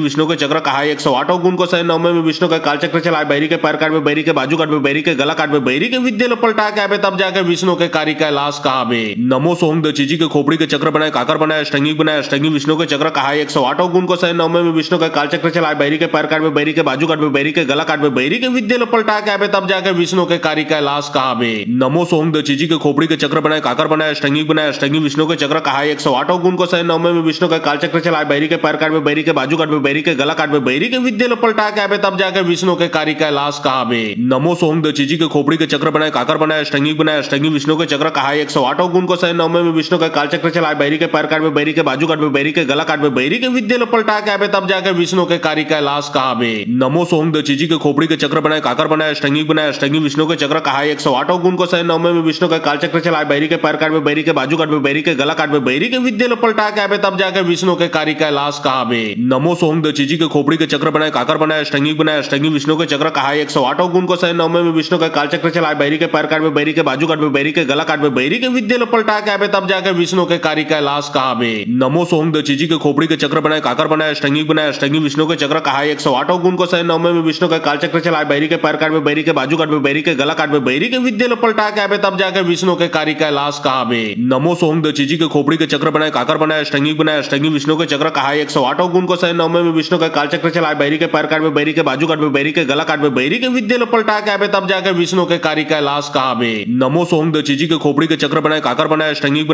विष्णु के चक्र कहा 108 गुण को सहे 9 में विष्णु का कालचक्र चलाए बैरी के पैर काट में बैरी के बाजू काट में बैरी के गला काट में बैरी के विद्या लो पलटा के आवे तब जाके विष्णु के कार्य कैलाश कहा में नमो सोम दीजी के खोपड़ी के चक्र बनाए काकर बनाए अष्टंगी विष्णु के चक्र कहा 108 गुण को सहे 9 में विष्णु का कालचक्र चलाए बैरी के पैर काट में बैरी के बाजू काट में बैरी के गला काट में बैरी के विद्या लो पलटा के आवे तब जाके विष्णु के कार्य कैलाश कहा में नमो सोम दीजी के खोपड़ी के चक्र बनाए काकर बनाए अष्टंगी विष्णु के चक्र कहा 108 गुण को सहे 9 में विष्णु का कालचक्र चलाए बैरी के पैर काट में बैरी के बाजू काट में बैरी के गला काट में बैरी के विद्या लो पलटा के आवे तब जाके विष्णु के कार्य कैलाश कहा में नमो सोम दीजी के खोपड़ी के चक्र बनाए काकर बनाए अष्टंगी विष्णु के चक्र कहा 108 गुण को सहे 9 में विष्णु का कालचक्र चलाए बैरी के पैर काट में बैरी के बाजू काट में बैरी के गला काट में बैरी के विद्या लो पलटा के आवे तब जाके विष्णु के कार्य कैलाश कहा में नमो सोम दीजी के खोपड़ी के चक्र बनाए काकर बनाए अष्टंगी विष्णु के चक्र कहा 108 गुण को सहे 9 में विष्णु का कालचक्र चलाए बैरी के पैर काट में बैरी के बाजू काट में बैरी के गला काट में बैरी के विद्या लो पलटा के आवे तब जाके विष्णु के कार्य कैलाश कहा में नमो सोम दीजी के खोपड़ी के चक्र बनाए काकर बनाए अष्टंगी विष्णु के चक्र कहा 108 गुण को सहे 9 में विष्णु का कालचक्र चलाए बैरी के पैर काट में बैरी के बाजू काट में बैरी के गला काट में बैरी के विद्या लो पलटा के आवे तब जाके विष्णु के कार्य कैलाश कहा में नमो सोम दीजी के खोपड़ी के चक्र बनाए काकर बनाए अष्टंगी विष्णु के चक्र कहा 108 गुण को सहे 9 में विष्णु का कालचक्र चलाए बैरी के पैर काट में बैरी के बाजू काट में बैरी के गला काट में बैरी के विद्या लो पलटा के आवे तब जाके विष्णु के कार्य कैलाश कहा में नमो सोम दीजी के खोपड़ी के चक्र बनाए काकर बनाए अष्टंगी विष्णु के चक्र कहा 108 गुण को सहे 9 में विष्णु का कालचक्र चलाए बैरी के पैर काट में बैरी के बाजू काट में बैरी के गला काट में बैरी के विद्या लो पलटा के आवे तब जाके विष्णु के कार्य कैलाश कहा में नमो सोम दीजी के खोपड़ी के चक्र बनाए काकर बनाए अष्टंगी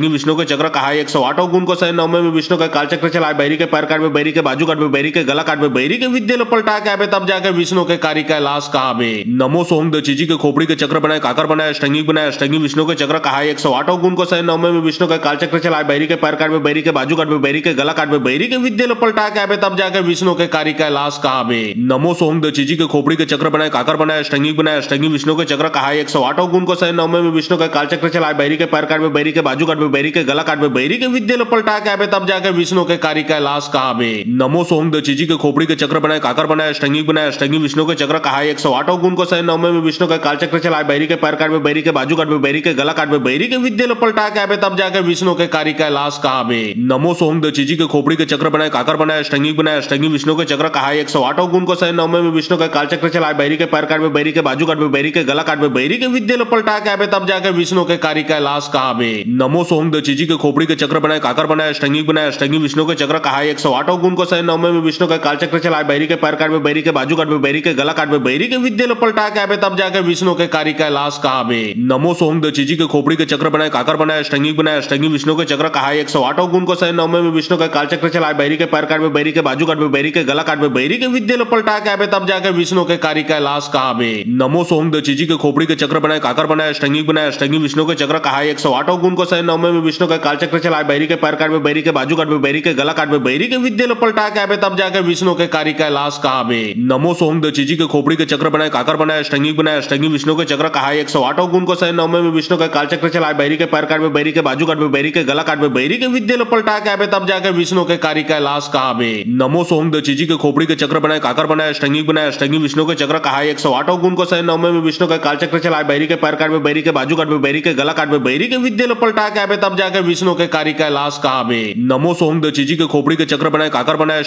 विष्णु के चक्र कहा 108 गुण को सहे 9 में विष्णु का कालचक्र चलाए बैरी के पैर काट में बैरी के बाजू काट में बैरी के गला काट में बैरी के विद्या लो पलटा के आवे तब जाके विष्णु के कार्य कैलाश कहा में नमो सोम दीजी के खोपड़ी के चक्र बनाए काकर बनाए अष्टंगी विष्णु के चक्र कहा 108 गुण को सहे 9 में विष्णु का कालचक्र चलाए बैरी के पैर काट में बैरी के बाजू काट में बैरी के गला काट में बैरी के विद्या लो पलटा के आवे तब जाके विष्णु के कार्य कैलाश कहा में नमो सोम दीजी के खोपड़ी के चक्र बनाए काकर बनाए अष्टंगी विष्णु के चक्र कहा 108 गुण को सहे 9 में विष्णु का कालचक्र चलाए बैरी के पैर काट में बैरी के बाजू काट में बैरी के गला काट में बैरी के विद्या लो पलटा के आवे तब जाके विष्णु के कार्य कैलाश कहा में नमो सोम दीजी के खोपड़ी के चक्र बनाए काकर बनाए अष्टंगी विष्णु के चक्र कहा 108 गुण को सहे 9 में विष्णु का कालचक्र चलाए बैरी के पैर काट में बैरी के बाजू काट में बैरी के गला काट में बैरी के विद्या लो पलटा के आवे तब जाके विष्णु के कार्य कैलाश कहा में नमो सोम दीजी के खोपड़ी के चक्र बनाए काकर बनाए अष्टंगी विष्णु के चक्र कहा 108 गुण को सहे 9 में विष्णु का कालचक्र चलाए बैरी के पैर काट में बैरी के बाजू काट में बैरी के गला काट में बैरी के विद्या लो पलटा के आवे तब जाके विष्णु के कार्य कैलाश कहा में नमो सोम दीजी के खोपड़ी के चक्र बनाए काकर बनाए अष्टंगी विष्णु के चक्र कहा 108 गुण को सहे 9 में विष्णु का कालचक्र चलाए बैरी के पैर काट में बैरी के बाजू काट में बैरी के गला काट में बैरी के विद्या लो पलटा के आवे तब जाके विष्णु के कार्य कैलाश कहा में नमो सोम दीजी के खोपड़ी के चक्र बनाए काकर बनाए अष्टंगी विष्णु के चक्र कहा 108 गुण को सहे 9 में विष्णु का कालचक्र चलाए बैरी के पैर काट में बैरी के बाजू काट में बैरी के गला काट में बैरी के विद्या लो पलटा के आवे तब जाके विष्णु के कार्य कैलाश कहा में नमो सोम दीजी के खोपड़ी के चक्र बनाए काकर बनाए अष्टंगी विष्णु के चक्र कहा 108 गुण को सहे 9 में विष्णु का कालचक्र चलाए बैरी के पैर काट में बैरी के बाजू काट में बैरी के गला काट में बैरी के विद्या लो पलटा के आवे तब जाके विष्णु के कार्य कैलाश कहा में नमो सोम दीजी के खोपड़ी के चक्र बनाए काकर बनाए अष्टंगी विष्णु के चक्र कहा 108 गुण को सहे 9 में विष्णु का कालचक्र चलाए बैरी के पैर काट में बैरी के बाजू काट में बैरी के गला काट में बैरी के विद्या लो पलटा के आवे तब जाके विष्णु के कार्य कैलाश कहा में नमो सोम दीजी के खोपड़ी के चक्र बनाए काकर बनाए अष्टंगी विष्णु के चक्र कहा 108 गुण को सहे 9 में विष्णु का कालचक्र चलाए बैरी के पैर काट में बैरी के बाजू काट में बैरी के गला काट में बैरी के विद्या लो पलटा के आवे तब जाके विष्णु के कार्य कैलाश कहा में नमो सोम दीजी के खोपड़ी के चक्र बनाए काकर बनाए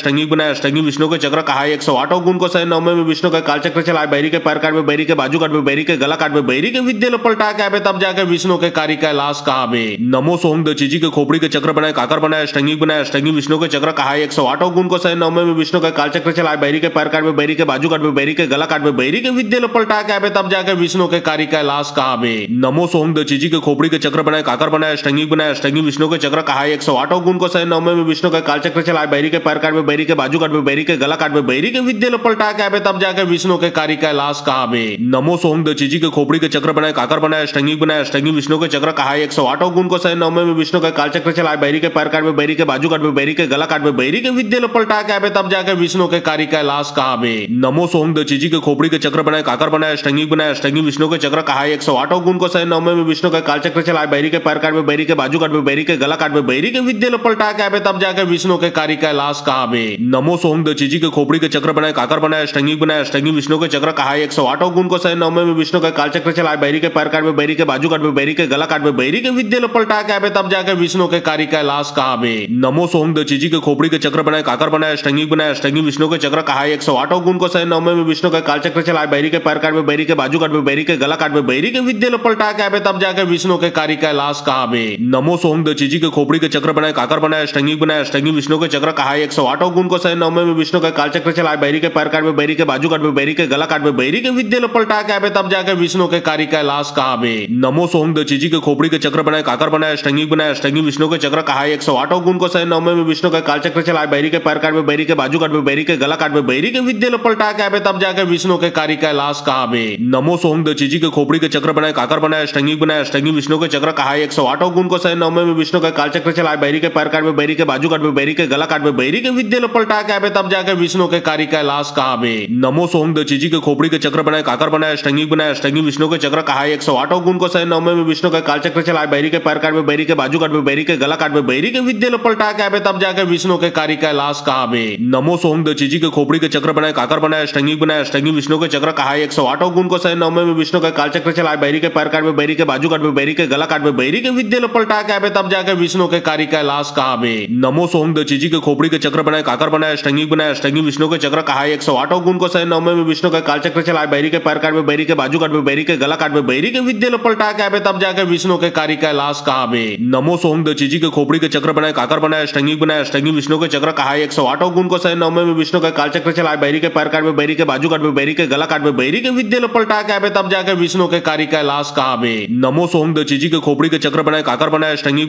अष्टंगी विष्णु के चक्र कहा 108 गुण को सह 9 में विष्णु का कालचक्र चलाए बैरी के पैर काट में बैरी के बाजू काट में बैरी के गला काट में बैरी के विद्या लो पलटा के आवे तब जाके विष्णु के कार्य कैलाश कहा में नमो सोम द चीजी के खोपड़ी के चक्र बनाए काकर बनाए अष्टंगी विष्णु के चक्र कहा 108 गुण को सह 9 में विष्णु का कालचक्र चलाए बैरी के पैर काट में बैरी के बाजू काट में बैरी के गला काट में बैरी के विद्या लो पलटा के आवे तब जाके विष्णु के कार्य कैलाश कहा में नमो सोम द चीजी के खोपड़ी के चक्र बनाए काकर बनाए अष्टंगी विष्णु के चक्र कहा 108 गुण को सह 9 में विष्णु का कालचक्र चलाए बैरी के पैर काट में बैरी के बाजू काट में बैरी के गला काट में बैरी के विद्या लो पलटा के आवे तब जाके विष्णु के कार्य कैलाश कहा में नमो सोम द चीजी के खोपड़ी के चक्र बनाए काकर बनाए अष्टंगी विष्णु के चक्र कहा 108 गुण को सह 9 में विष्णु का कालचक्र चलाए बैरी के पैर काट में बैरी के बाजू काट में बैरी के गला काट में बैरी के विद्या लो पलटा के आवे तब जाके विष्णु के कार्य कैलाश कहा में नमो सोम द चीजी के खोपड़ी के चक्र बनाए काकर बनाए अष्टंगी विष्णु के चक्र कहा 108 गुण को सह 9 में विष्णु का कालचक्र चलाए बैरी के पैर काट में बैरी के बाजू काट में बैरी के गला काट में बैरी के विद्या लो पलटा के आवे तब जाके विष्णु के कार्य कैलाश कहा में नमो सोम द चीजी के खोपड़ी के चक्र बनाए काकर बनाए अष्टंगी विष्णु के चक्र कहा 108 गुण को सह 9 में विष्णु का कालचक्र चलाए बैरी के पैर काट में बैरी के बाजू काट में बैरी के गला काट में बैरी के विद्या लो पलटा के आवे तब जाके विष्णु के कार्य कैलाश कहा में नमो सोम द चीजी के खोपड़ी के चक्र बनाए काकर बनाए अष्टंगी विष्णु के चक्र कहा 108 गुण को सह 9 में विष्णु का कालचक्र चलाए बैरी के पैर काट में बैरी के बाजू काट में बैरी के गला काट में बैरी के विद्या लो पलटा के आवे तब जाके विष्णु के कार्य कैलाश कहा में नमो सोम द चीजी के खोपड़ी के चक्र बनाए काकर बनाए अष्टंगी विष्णु के चक्र कहा 108 गुण को सह 9 में विष्णु का कालचक्र चलाए बैरी के पैर काट में बैरी के बाजू काट में बैरी के गला काट में बैरी के विद्या लो पलटा के आवे तब जाके विष्णु के कार्य कैलाश कहा में नमो सोम द चीजी के खोपड़ी के चक्र बनाए काकर बनाए अष्टंगी विष्णु के चक्र कहा 108 गुण को सह 9 में विष्णु का कालचक्र चलाए बैरी के पैर काट में बैरी के बाजू काट में बैरी के गला काट में बैरी के विद्या लो पलटा के आवे तब जाके विष्णु के कार्य कैलाश कहा में नमो सोम द चीजी के खोपड़ी के चक्र बनाए काकर बनाए अष्टंगी विष्णु के चक्र कहा 108 गुण को सह 9 में विष्णु का कालचक्र चलाए बैरी के पैर काट में बैरी के बाजू काट में बैरी के गला काट में बैरी के विद्या लो पलटा के आवे तब जाके विष्णु के कार्य कैलाश कहा में नमो सोम द चीजी के खोपड़ी के चक्र बनाए काकर बनाए अष्टंगी विष्णु के चक्र कहा 108 गुण को सह 9 में विष्णु का कालचक्र चलाए बैरी के पैर काट में बैरी के बाजू काट में बैरी के गला काट में बैरी के विद्या लो पलटा के आवे तब जाके विष्णु के कार्य कैलाश कहा में नमो सोम द चीजी के खोपड़ी के चक्र बनाए काकर बनाए अष्टंगी विष्णु के चक्र कहा 108 गुण को सह 9 में विष्णु का कालचक्र चलाए बैरी के पैर काट में बैरी के बाजू काट में बैरी के गला काट में बैरी के विद्या लो पलटा के आवे तब जाके विष्णु के कार्य कैलाश कहा में नमो सोम द चीजी के खोपड़ी के चक्र बनाए काकर बनाए अष्टंगी विष्णु के चक्र कहा 108 गुण को सह 9 में विष्णु का कालचक्र चलाए बैरी के पैर काट में बैरी के बाजू काट में बैरी के गला काट में बैरी के विद्या लो पलटा के आवे तब जाके विष्णु के कार्य कैलाश कहा में नमो सोम द चीजी के खोपड़ी के चक्र बनाए काकर बनाए अष्टंगी विष्णु के चक्र कहा 108 गुण को सह 9 में विष्णु का कालचक्र चलाए बैरी के पैर काट में बैरी के बाजू काट में बैरी के गला काट में बैरी के विद्या लो पलटा के आवे तब जाके विष्णु के कार्य कैलाश कहा में नमो सोम द चीजी के खोपड़ी के चक्र बनाए काकर बनाए अष्टंगी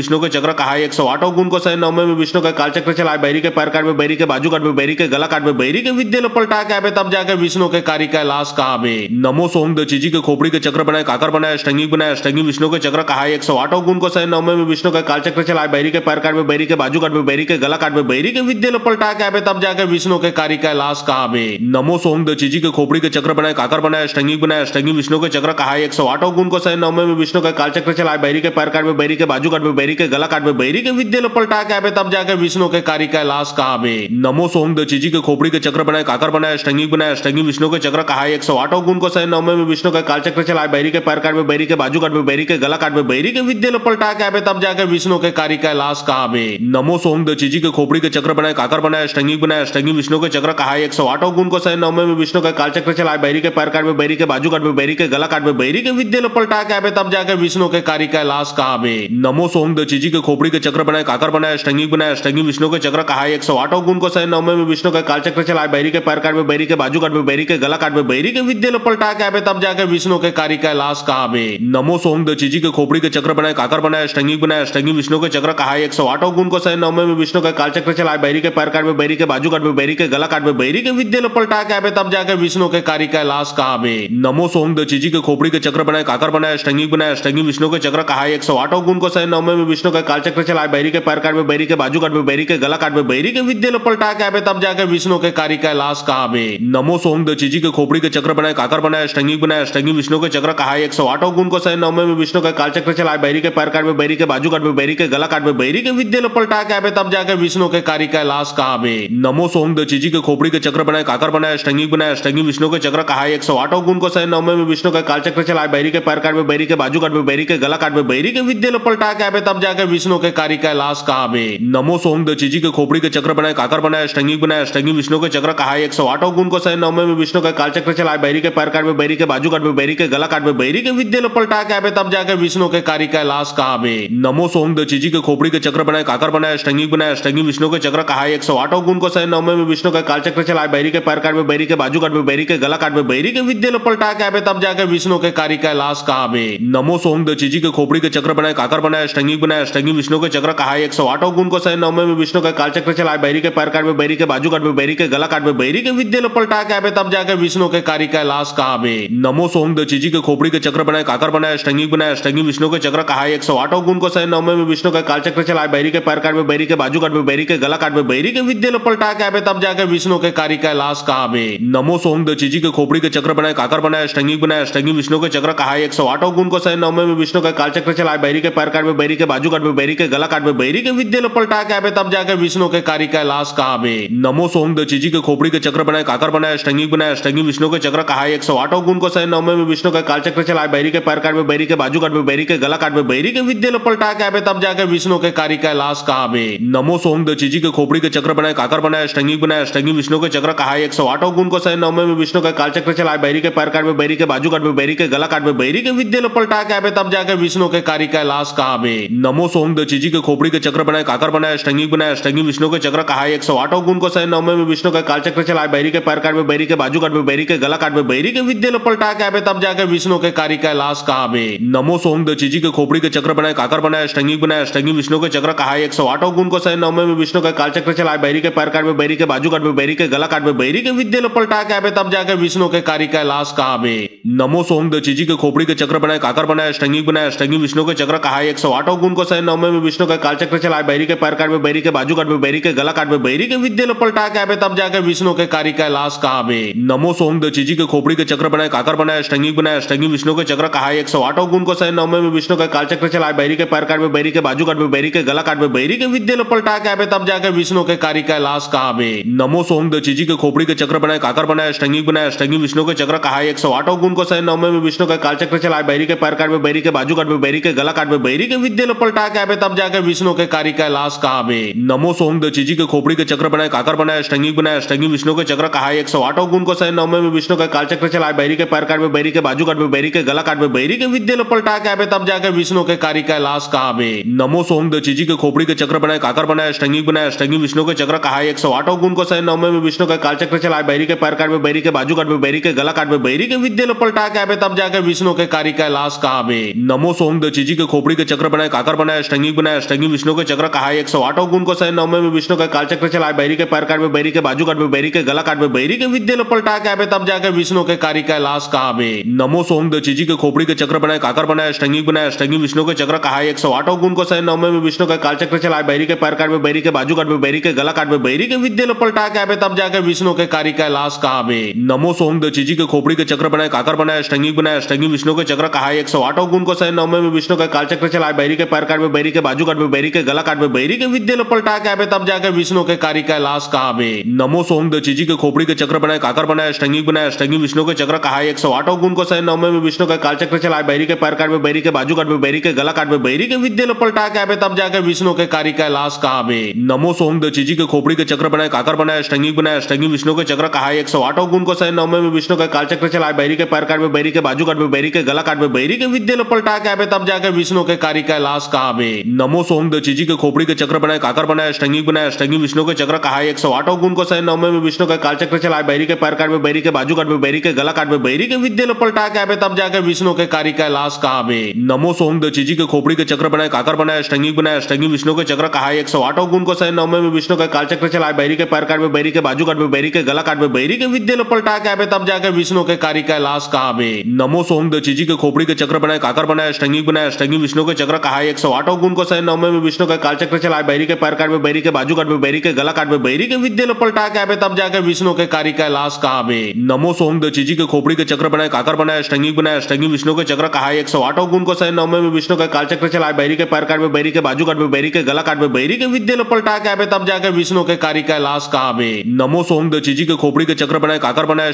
विष्णु के चक्र कहा 108 गुण को सह 9 में विष्णु का कालचक्र चलाए बैरी के पैर काट में बैरी के बाजू काट में बैरी के गला काट में बैरी के विद्या लो पलटा के आवे तब जाके विष्णु के कार्य कैलाश कहा में नमो सोम द चीजी के खोपड़ी के चक्र बनाए काकर बनाए अष्टंगी विष्णु के चक्र कहा 108 गुण को सह 9 में विष्णु का कालचक्र चलाए बैरी के पैर काट में बैरी के बाजू काट में बैरी के गला काट में बैरी के विद्या लो पलटा के आवे तब जाके विष्णु के कार्य कैलाश कहा में नमो सोम द चीजी के खोपड़ी के चक्र बनाए काकर बनाए अष्टंगी विष्णु के चक्र कहा 108 गुण को सह 9 में विष्णु का कालचक्र चलाए बैरी के पैर काट में बैरी के बाजू काट में बैरी के गला काट में बैरी के विद्या लो पलटा के आवे तब जाके विष्णु के कार्य कैलाश कहा में नमो सोम द चीजी के खोपड़ी के चक्र बनाए काकर बनाए अष्टंगी विष्णु के चक्र कहा 108 गुण को सह 9 में विष्णु का कालचक्र चलाए बैरी के पैर काट में बैरी के बाजू काट में बैरी के गला काट में बैरी के विद्या लो पलटा के आवे तब जाके विष्णु के कार्य कैलाश कहा में नमो सोम द चीजी के खोपड़ी के चक्र बनाए काकर बनाए अष्टंगी विष्णु के चक्र कहा 108 गुण को सह 9 में विष्णु का कालचक्र चलाए बैरी के पैर काट में बैरी के बाजू काट में बैरी के गला काट में बैरी के विद्या लो पलटा के आवे तब जाके विष्णु के कार्य कैलाश कहा में नमो सोम द चीजी के खोपड़ी के चक्र बनाए काकर बनाए अष्टंगी विष्णु के चक्र कहा 108 गुण को सह 9 में विष्णु का कालचक्र चलाए बैरी के पैर काट में बैरी के बाजू काट में बैरी के गला काट में बैरी के विद्या लो पलटा के आवे तब जाके विष्णु के कार्य कैलाश कहा में नमो सोम द चीजी के खोपड़ी के चक्र बनाए काकर बनाए अष्टंगी विष्णु के चक्र कहा 108 गुण को सह 9 में विष्णु का कालचक्र चलाए बैरी के पैर काट में बैरी के बाजू काट में बैरी के गला काट में बैरी के विद्या लो पलटा के आवे तब जाके विष्णु के कार्य कैलाश कहा में नमो सोम द चीजी के खोपड़ी के चक्र बनाए काकर बनाए अष्टंगी विष्णु के चक्र कहा 108 गुण को सह 9 में विष्णु का कालचक्र चलाए बैरी के पैर काट में बैरी के बाजू काट में बैरी के गला काट में बैरी के विद्या लो पलटा के आवे तब जाके विष्णु के कार्य कैलाश कहा में नमो सोम द चीजी के खोपड़ी के चक्र बनाए काकर बनाए अष्टंगी विष्णु के चक्र कहा 108 गुण को सह 9 में विष्णु का कालचक्र चलाए बैरी के पैर काट में बैरी के बाजू काट में बैरी के गला काट में बैरी के विद्या लो पलटा के आवे तब जाके विष्णु के कार्य कैलाश कहा में नमो सोम द चीजी के खोपड़ी के चक्र बनाए काकर बनाए अष्टंगी विष्णु के चक्र कहा 108 गुण को सह 9 में विष्णु का कालचक्र चलाए बैरी के पैर काट में बैरी के बाजू काट में बैरी के गला काट में बैरी के विद्या लो पलटा के आवे तब जाके विष्णु के कार्य कैलाश कहा में नमो सोम द चीजी के खोपड़ी के चक्र बनाए काकर बनाया अष्टंगी बनाया अष्टंगी विष्णु के चक्र कहा 108 गुण को सह 9 में विष्णु का काल चक्र चलाए बैरी के पैर काट में बैरी के बाजू काट में बैरी के गला काट में बैरी के विद्या लो पलटा के आवे तब जाके विष्णु के कार्य कैलाश कहा बे। नमो सोम दचीजी के खोपड़ी के चक्र बनाए काकर बनाया अष्टंगी विष्णु के चक्र कहा 108 गुण को सह 9 में विष्णु का काल चक्र चलाए बैरी के पैर काट में बैरी के बाजू काट में बैरी के गला काट में बैरी के विद्या लो पलटा के आवे तब जाके विष्णु के कार्य कैलाश कहा बे। नमो सोम दचीजी के खोपड़ी के चक्र बनाए काकर बनाया अष्टंगी विष्णु के चक्र कहा 108 गुण को सह 9 में विष्णु का काल चक्र चलाए बैरी के पैर काट में बैरी के बाजू काट में बैरी के गला काट में बैरी के विद्या लो पलटा के आवे तब जाके विष्णु के कार्य कैलाश कहा बे। नमो सोम दचीजी के खोपड़ी के चक्र बनाए काकर बनाया अष्टंगी विष्णु के चक्र कहा 108 गुण को सह 9 में विष्णु का काल चक्र चलाए बैरी के पैर काट में बैरी के बाजू काट में बैरी के गला काट में बैरी के विद्या लो पलटा के आवे तब जाके विष्णु के कार्य कैलाश कहा बे। नमो सोम दचीजी के खोपड़ी के चक्र बनाए काकर बनाया अष्टंगी विष्णु के चक्र कहा 108 गुण को सह 9 में विष्णु का काल चक्र चलाए बैरी के पैर काट में बैरी के बाजू काट में बैरी के गला काट में बैरी के विद्या लो पलटा के आवे तब जाके विष्णु के कार्य कैलाश कहा बे। नमो सोम दचीजी के खोपड़ी के चक्र बनाए काकर बनाया अष्टंगी विष्णु के चक्र कहा 108 गुण को सह 9 में विष्णु का काल चक्र चलाए बैरी के पैर काट में बैरी के बाजू काट में बैरी के गला काट में बैरी के विद्या लो पलटा के आवे तब जाके विष्णु के कार्य कैलाश कहा बे। नमो सोम दचीजी के खोपड़ी के चक्र बनाए काकर बनाया अष्टंगी विष्णु के चक्र कहा 108 गुण को सह 9 में विष्णु का काल चक्र चलाए बैरी के पैर काट में बैरी के बाजू काट में बैरी के गला काट में बैरी के विद्या लो पलटा के आवे तब जाके विष्णु के कार्य कैलाश कहा बे। नमो सोम दचीजी के खोपड़ी के चक्र बनाए काकर बनाया अष्टंगी विष्णु के चक्र कहा 108 गुण को सह 9 में विष्णु का काल चक्र चलाए बैरी के पैर काट में बैरी के बाजू काट में बैरी के गला काट में बैरी के विद्या लो पलटा के आवे तब जाके विष्णु के कार्य कैलाश कहा बे। नमो सोम दचीजी के खोपड़ी के चक्र बनाए काकर बनाया अष्टंगी विष्णु के चक्र कहा 108 गुण को सह 9 में विष्णु का काल चक्र चलाए बैरी के पैर काट में बैरी के बाजू काट में बैरी के गला काट में बैरी के विद्या लो पलटा के आवे तब जाके विष्णु के कार्य कैलाश कहा बे। नमो सोम दचीजी के खोपड़ी के चक्र बनाए काकर बनाया अष्टंगी विष्णु के चक्र कहा 108 गुण को सह 9 में विष्णु का काल चक्र चलाए बैरी के पैर काट में बैरी के बाजू काट में बैरी के गला काट में बैरी के विद्या लो पलटा के आवे तब जाके विष्णु के कार्य कैलाश कहा बे। नमो सोम दचीजी के खोपड़ी के चक्र बनाए काकर बनाया अष्टंगी विष्णु के चक्र कहा 108 गुण को सह 9 में विष्णु का काल चक्र चलाए बैरी के पैर काट में बैरी के बाजू काट में बैरी के गला काट में बैरी के विद्या लो पलटा के आवे तब जाके विष्णु के कार्य कैलाश कहा बे। नमो सोम दचीजी के खोपड़ी के चक्र बनाए काकर बनाया अष्टंगी विष्णु के चक्र कहा 108 गुण को सह 9 में विष्णु का काल चक्र चलाए बैरी के पैर काट में बैरी के बाजू काट में बैरी के गला काट में बैरी के विद्या लो पलटा के आवे तब जाके विष्णु के कार्य कैलाश कहा बे। नमो सोम दचीजी के खोपड़ी के चक्र बनाए काकर बनाया अष्टंगी विष्णु के चक्र कहा 108 गुण को सह 9 में विष्णु का काल चक्र चलाए बैरी के पैर काट में बैरी के बाजू काट में बैरी के गला काट में बैरी के विद्या लो पलटा के आवे तब जाके विष्णु के कार्य कैलाश कहा बे। नमो सोम दचीजी के खोपड़ी के चक्र बनाए काकर बनाया अष्टंगी विष्णु के चक्र कहा 108 गुण को सह 9 में विष्णु का काल चक्र चलाए बैरी के पैर काट में बैरी के बाजू काट में बैरी के गला काट में बैरी के विद्या लो पलटा के आवे तब जाके विष्णु के कार्य कैलाश कहा बे। नमो सोम दचीजी के खोपड़ी के चक्र बनाए काकर बनाया अष्टंगी विष्णु के चक्र कहा 108 गुण को सह 9 में विष्णु का काल चक्र चलाए बैरी के पैर काट में बैरी के बाजू काट में बैरी के गला काट में बैरी के विद्या लो पलटा के आवे तब जाके विष्णु के कार्य कैलाश कहा बे। नमो सोम दचीजी के खोपड़ी के चक्र बनाए काकर बनाया अष्टंगी विष्णु के चक्र कहा 108 गुण को सह 9 में विष्णु का काल चक्र चलाए बैरी के पैर काट में बैरी के बाजू काट में बैरी के गला काट में बैरी के विद्या लो पलटा के आवे तब जाके विष्णु के कार्य कैलाश कहा बे। नमो सोम दचीजी के खोपड़ी के चक्र बनाए काकर बनाया अष्टंगी विष्णु के चक्र कहा 108 गुण को सह 9 में विष्णु का काल चक्र चलाए बैरी के पैर काट में बैरी के बाजू काट में बैरी के गला काट में बैरी के विद्या लो पलटा के आवे तब जाके विष्णु के कार्य कैलाश कहा बे। नमो सोम दचीजी के खोपड़ी के चक्र बनाए काकर बनाया अष्टंगी विष्णु के चक्र कहा 108 गुण को सह 9 में विष्णु का काल चक्र चलाए बैरी के पैर काट में बैरी के बाजू काट में बैरी के गला काट में बैरी के विद्या लो पलटा के आवे तब जाके विष्णु के कार्य कैलाश कहा बे। नमो सोम दचीजी के खोपड़ी के चक्र बनाए काकर बनाया अष्टंगी विष्णु के चक्र कहा 108 गुण को सह 9 में विष्णु का काल चक्र चलाए बैरी के पैर काट में बैरी के बाजू काट में बैरी के गला काट में बैरी के विद्या लो पलटा के आवे तब जाके विष्णु के कार्य कैलाश कहा बे। नमो सोम दचीजी के खोपड़ी के चक्र बनाए काकर बनाया अष्टंगी विष्णु के चक्र कहा 108 गुण को सह 9 में विष्णु का काल चक्र चलाए बैरी के पैर काट में बैरी के बाजू काट में बैरी के गला काट में बैरी के विद्या लो पलटा के आवे तब जाके विष्णु के कार्य कैलाश कहा बे। नमो सोम दचीजी के खोपड़ी के चक्र बनाए काकर बनाया अष्टंगी विष्णु के चक्र कहा 108 गुण को सह 9 में विष्णु का काल चक्र चलाए बैरी के पैर काट में बैरी के बाजू काट में बैरी के गला काट में बैरी के विद्या लो पलटा के आवे तब जाके विष्णु के कार्य कैलाश कहा बे। नमो सोम दचीजी के खोपड़ी के चक्र बनाए काकर बनाया अष्टंगी विष्णु के चक्र कहा 108 गुण को सह 9 में विष्णु का काल चक्र चलाए बैरी के पैर काट में बैरी के बाजू काट में बैरी के गला काट में बैरी के विद्या लो पलटा के आवे तब जाके विष्णु के कार्य कैलाश कहा बे। नमो सोम दचीजी के खोपड़ी के चक्र बनाए काकर बनाया अष्टंगी विष्णु के चक्र कहा 108 गुण को सह 9 में विष्णु का काल चक्र चलाए बैरी के पैर काट में बैरी के बाजू काट में बैरी के गला काट में बैरी के विद्या लो पलटा के आवे तब जाके विष्णु के कार्य कैलाश कहा बे। नमो सोम दचीजी के खोपड़ी के चक्र बनाए काकर बनाया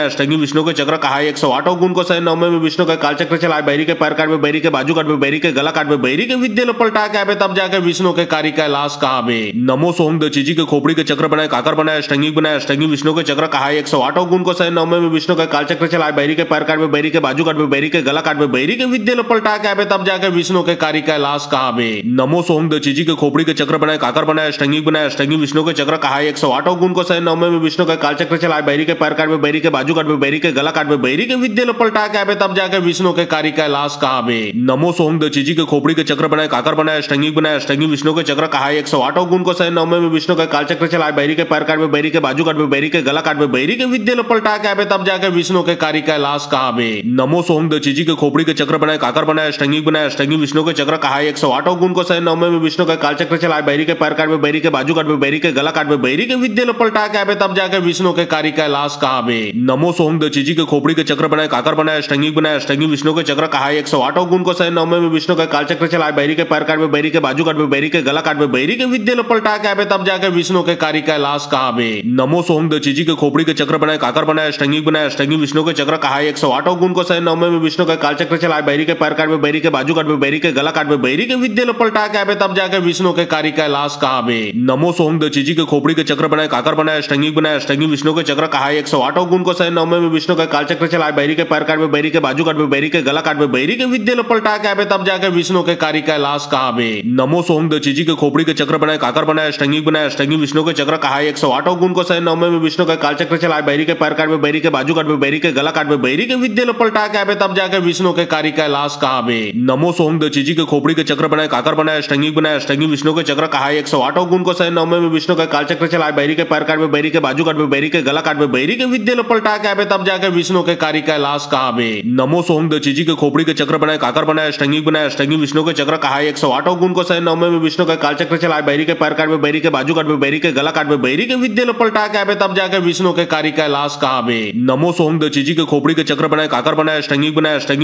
अष्टंगी विष्णु के चक्र कहा 108 गुण को सहे 9 में विष्णु का कालचक्र चलाए बैरी के पैर काट में बैरी के बाजू काट में बैरी के गला काट में बैरी के विद्या लो पलटा के आवे तब जाके विष्णु के कार्य कैलाश कहा बे। नमो सोम दचीजी के खोपड़ी के चक्र बनाए काकर बनाए अष्टंगी विष्णु के चक्र कहा 108 गुण को सहे 9 में विष्णु का कालचक्र चलाए बैरी के पैर काट में बैरी के बाजू काट में बैरी के गला काट में बैरी के विद्या लो पलटा के आवे तब जाके विष्णु के कार्य कैलाश कहा बे। नमो सोम दचीजी के खोपड़ी के चक्र बनाए काकर बनाए अष्टंगी विष्णु के चक्र कहा 108 गुण को सहे 9 में विष्णु का कालचक्र चलाए बैरी के पैर काट में बैरी के बाजू काट में बैरी के गला काट में बैरी के विद्या लो पलटा के आवे तब जाके विष्णु के कार्य कैलाश कहा बे। नमो सोम दचीजी के खोपड़ी के चक्र बनाए काकर बनाए अष्टंगी विष्णु के चक्र कहा 108 गुण को सहे 9 में विष्णु का कालचक्र चलाए बैरी के पैर काट में बैरी के बाजू काट में बैरी के गला काट में बैरी के विद्या लो पलटा के आवे तब जाके विष्णु के कार्य कैलाश कहा बे। नमो सोम दचीजी के खोपड़ी के चक्र बनाए काकर बनाए अष्टंगी विष्णु के चक्र कहा 108 गुण को सहे 9 में विष्णु का कालचक्र चलाए बैरी के पैर काट में बैरी के बाजू काट में बैरी के गला काट में बैरी के विद्या लो पलटा के आवे तब जाके विष्णु के कार्य कैलाश कहा बे। नमो सोम दचीजी के खोपड़ी के चक्र बनाए काकर बनाए अष्टंगी विष्णु के चक्र कहा 108 गुण को सहे 9 में विष्णु का कालचक्र चलाए बैरी के पैर काट में बैरी के बाजू काट में बैरी के गला काट में बैरी के विद्या लो पलटा के आवे तब जाके विष्णु के कार्य कैलाश कहा बे। नमो सोम दचीजी के खोपड़ी के चक्र बनाए काकर बनाए अष्टंगी विष्णु के चक्र कहा 108 गुण को सहे 9 में विष्णु का कालचक्र चलाए बैरी के पैर काट में बैरी के बाजू काट में बैरी के गला काट में बैरी के विद्या लो पलटा के आवे तब जाके विष्णु के कार्य कैलाश कहा बे। नमो सोम दचीजी के खोपड़ी के चक्र बनाए काकर बनाए अष्टंगी विष्णु के चक्र कहा 108 गुण को सहे 9 में विष्णु का कालचक्र चलाए बैरी के पैर काट में बैरी के बाजू काट में बैरी के गला काट में बैरी के विद्या लो पलटा के आवे तब जाके विष्णु के कार्य कैलाश कहा बे। नमो सोम दचीजी के खोपड़ी के चक्र बनाए काकर बनाए अष्टंगी विष्णु के चक्र कहा 108 गुण को सहे 9 में विष्णु का कालचक्र चलाए बैरी के पैर काट में बैरी के बाजू काट में बैरी के गला काट में बैरी के विद्या लो पलटा के आवे तब जाके विष्णु के कार्य कैलाश कहा बे। नमो सोम दचीजी के खोपड़ी के चक्र बनाए काकर बनाए अष्टंगी विष्णु के चक्र कहा 108 गुण को सहे 9 में विष्णु का कालचक्र चलाए बैरी के पैर काट में बैरी के बाजू काट में बैरी के गला काट में बैरी के विद्या लो पलटा के आवे तब जाके विष्णु के कार्य कैलाश कहा बे। नमो सोम दचीजी के खोपड़ी के चक्र बनाए काकर बनाए अष्टंगी विष्णु के चक्र कहा 108 गुण को सहे 9 में विष्णु का कालचक्र चलाए बैरी के पैर काट में बैरी के बाजू काट में बैरी के गला काट में बैरी के विद्या लो पलटा के आवे तब जाके विष्णु के कार्य कैलाश कहा बे। नमो सोम दचीजी के खोपड़ी के चक्र बनाए काकर बनाए अष्टंगी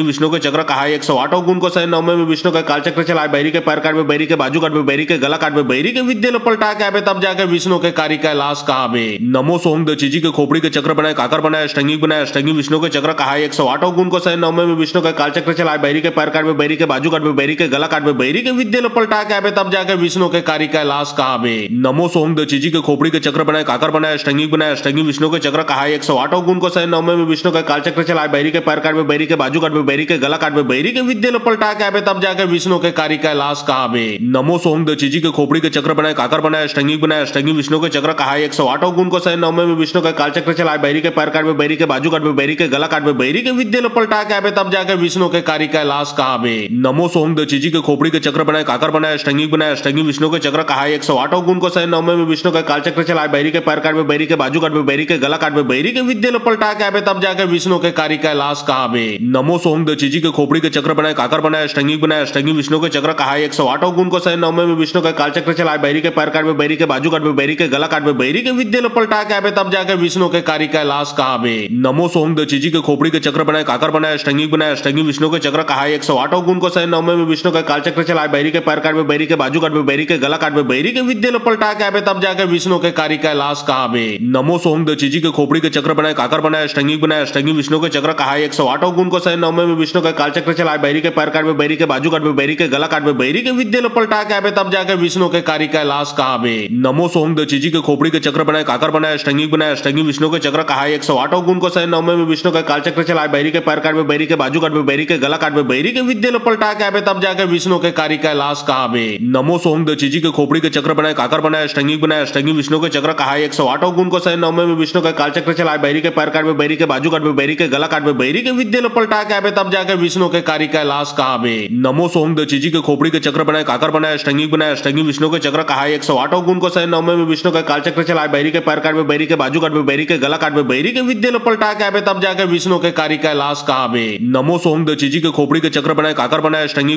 विष्णु के चक्र कहा 108 गुण को सहे 9 में विष्णु का कालचक्र चलाए बैरी के पैर काट में बैरी के बाजू काट में बैरी के गला काट में बैरी के विद्या लो पलटा के आवे तब जाके विष्णु के कार्य कैलाश कहा बे। नमो सोम दचीजी के खोपड़ी के चक्र बनाए काकर बनाए अष्टंगी विष्णु के चक्र कहा 108 गुण को सहे 9 में विष्णु का कालचक्र चलाए बैरी के पैर काट में बैरी के बाजू काट में बैरी के गला काट में बैरी के विद्या लो पलटा के आवे तब जाके विष्णु के कार्य कैलाश कहा बे। नमो सोम दचीजी के खोपड़ी के चक्र बनाए काकर बनाए अष्टंगी विष्णु के चक्र कहा 108 गुण को सहे 9 में विष्णु का कालचक्र चलाए बैरी के पैर काट में बैरी के बाजू काट में बैरी के गला काट में बैरी के विद्या लो पलटा के आवे तब जाके विष्णु के कार्य कैलाश कहा बे। नमो सोम दचीजी के खोपड़ी के चक्र बनाए काकर बनाए अष्टंगी विष्णु के चक्र कहा 108 गुण को सहे 9 में विष्णु का कालचक्र चलाए बैरी के पैर काट में बैरी के बाजू काट में बैरी के गला काट में बैरी के विद्या लो पलटा के आवे तब जाके विष्णु के कार्य कैलाश कहा बे। नमो सोम दचीजी के खोपड़ी के चक्र बनाए काकर बनाए अष्टंगी विष्णु के चक्र कहा 108 गुण को सहे 9 में विष्णु का कालचक्र चलाए बैरी के पैर काट में बैरी के बाजू काट में बैरी के गला काट में बैरी के विद्या लो पलटा के आवे तब जाके विष्णु के कार्य कैलाश कहा बे। नमो सोम दचीजी के खोपड़ी के चक्र बनाए काकर बनाए अष्टंगी विष्णु के चक्र कहा 108 गुण को सहे 9 में विष्णु का कालचक्र चलाए बैरी के पैर काट में बैरी के बाजू काट में बैरी के गला काट में बैरी के विद्या लो पलटा के आवे तब जाके विष्णु के कार्य कैलाश कहा बे। नमो सोम दचीजी के खोपड़ी के चक्र बनाए काकर बनाए अष्टंगी विष्णु के चक्र कहा 108 गुण को सहे 9 में विष्णु का कालचक्र चलाए बैरी के पैर काट में बैरी के बाजू काट में बैरी के गला काट में बैरी के विद्या लो पलटा के आवे तब जाके विष्णु के कार्य कैलाश कहा बे। नमो सोम दचीजी के खोपड़ी के चक्र बनाए काकर बनाए अष्टंगी विष्णु के चक्र कहा 108 गुण को सहे 9 में विष्णु का कालचक्र चलाए बैरी के पैर काट में बैरी के बाजू काट में बैरी के गला काट में बैरी के विद्या लो पलटा के आवे तब जाके विष्णु के कार्य कैलाश कहा बे। नमो सोम दचीजी के खोपड़ी के चक्र बनाए काकर बनाए अष्टंगी विष्णु के चक्र कहा 108 गुण को सहे 9 में विष्णु का कालचक्र चलाए बैरी के पैर काट में बैरी के बाजू काट में बैरी के गला काट में बैरी के विद्या लो पलटा के आवे तब जाके विष्णु के कार्य कैलाश कहा बे। नमो सोम दचीजी के खोपड़ी के चक्र बनाए काकर बनाए अष्टंगी विष्णु के चक्र कहा 108 गुण को सहे 9 में विष्णु का कालचक्र चलाए बैरी के पैर काट में बैरी के बाजू काट में बैरी के गला काट में बैरी के विद्या लो पलटा के आवे तब जाके विष्णु के कार्य कैलाश कहा बे। नमो सोम दचीजी के खोपड़ी के चक्र बनाए काकर बनाए अष्टंगी विष्णु के चक्र कहा 108 गुण को सहे 9 में विष्णु का कालचक्र चलाए बैरी के पैर काट में बैरी के बाजू काट में बैरी के गला काट में बैरी के विद्या लो पलटा के आवे तब जाके विष्णु के कार्य कैलाश कहा बे। नमो सोम दचीजी के खोपड़ी के चक्र बनाए काकर बनाए अष्टंगी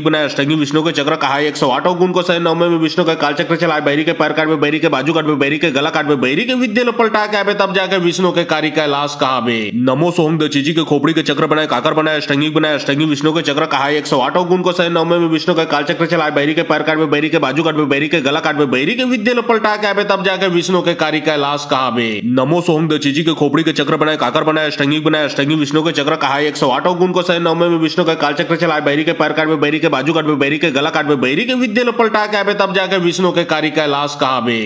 विष्णु के चक्र कहा 108 गुण को सहे 9 में विष्णु का कालचक्र चलाए बैरी के पैर काट में बैरी के बाजू काट में बैरी के गला काट में बैरी के विद्या लो पलटा के आवे तब जाके विष्णु के कार्य कैलाश कहा बे। नमो सोम दचीजी के खोपड़ी के चक्र बनाए काकर बनाए अष्टंगी विष्णु के चक्र कहा 108 गुण को सहे 9 में विष्णु का कालचक्र चलाए बैरी के पैर काट में बैरी के बाजू काट में बैरी के गला काट में बैरी के विद्या लो पलटा के आवे तब जाके विष्णु के कार्य कैलाश कहा बे। नमो सोम दचीजी के खोपड़ी के चक्र बनाए काकर बनाए अष्टंगी संगी विष्णु के चक्र कहा 108 गुण को सह 9 में विष्णु का काल चक्र चलाए, बैरी के पैर काट में, बैरी के बाजू काट में, बैरी के गला काट में, बैरी के विद्या पलटा के आवे, तब जाके विष्णु के कार्य कैलाश कहावे।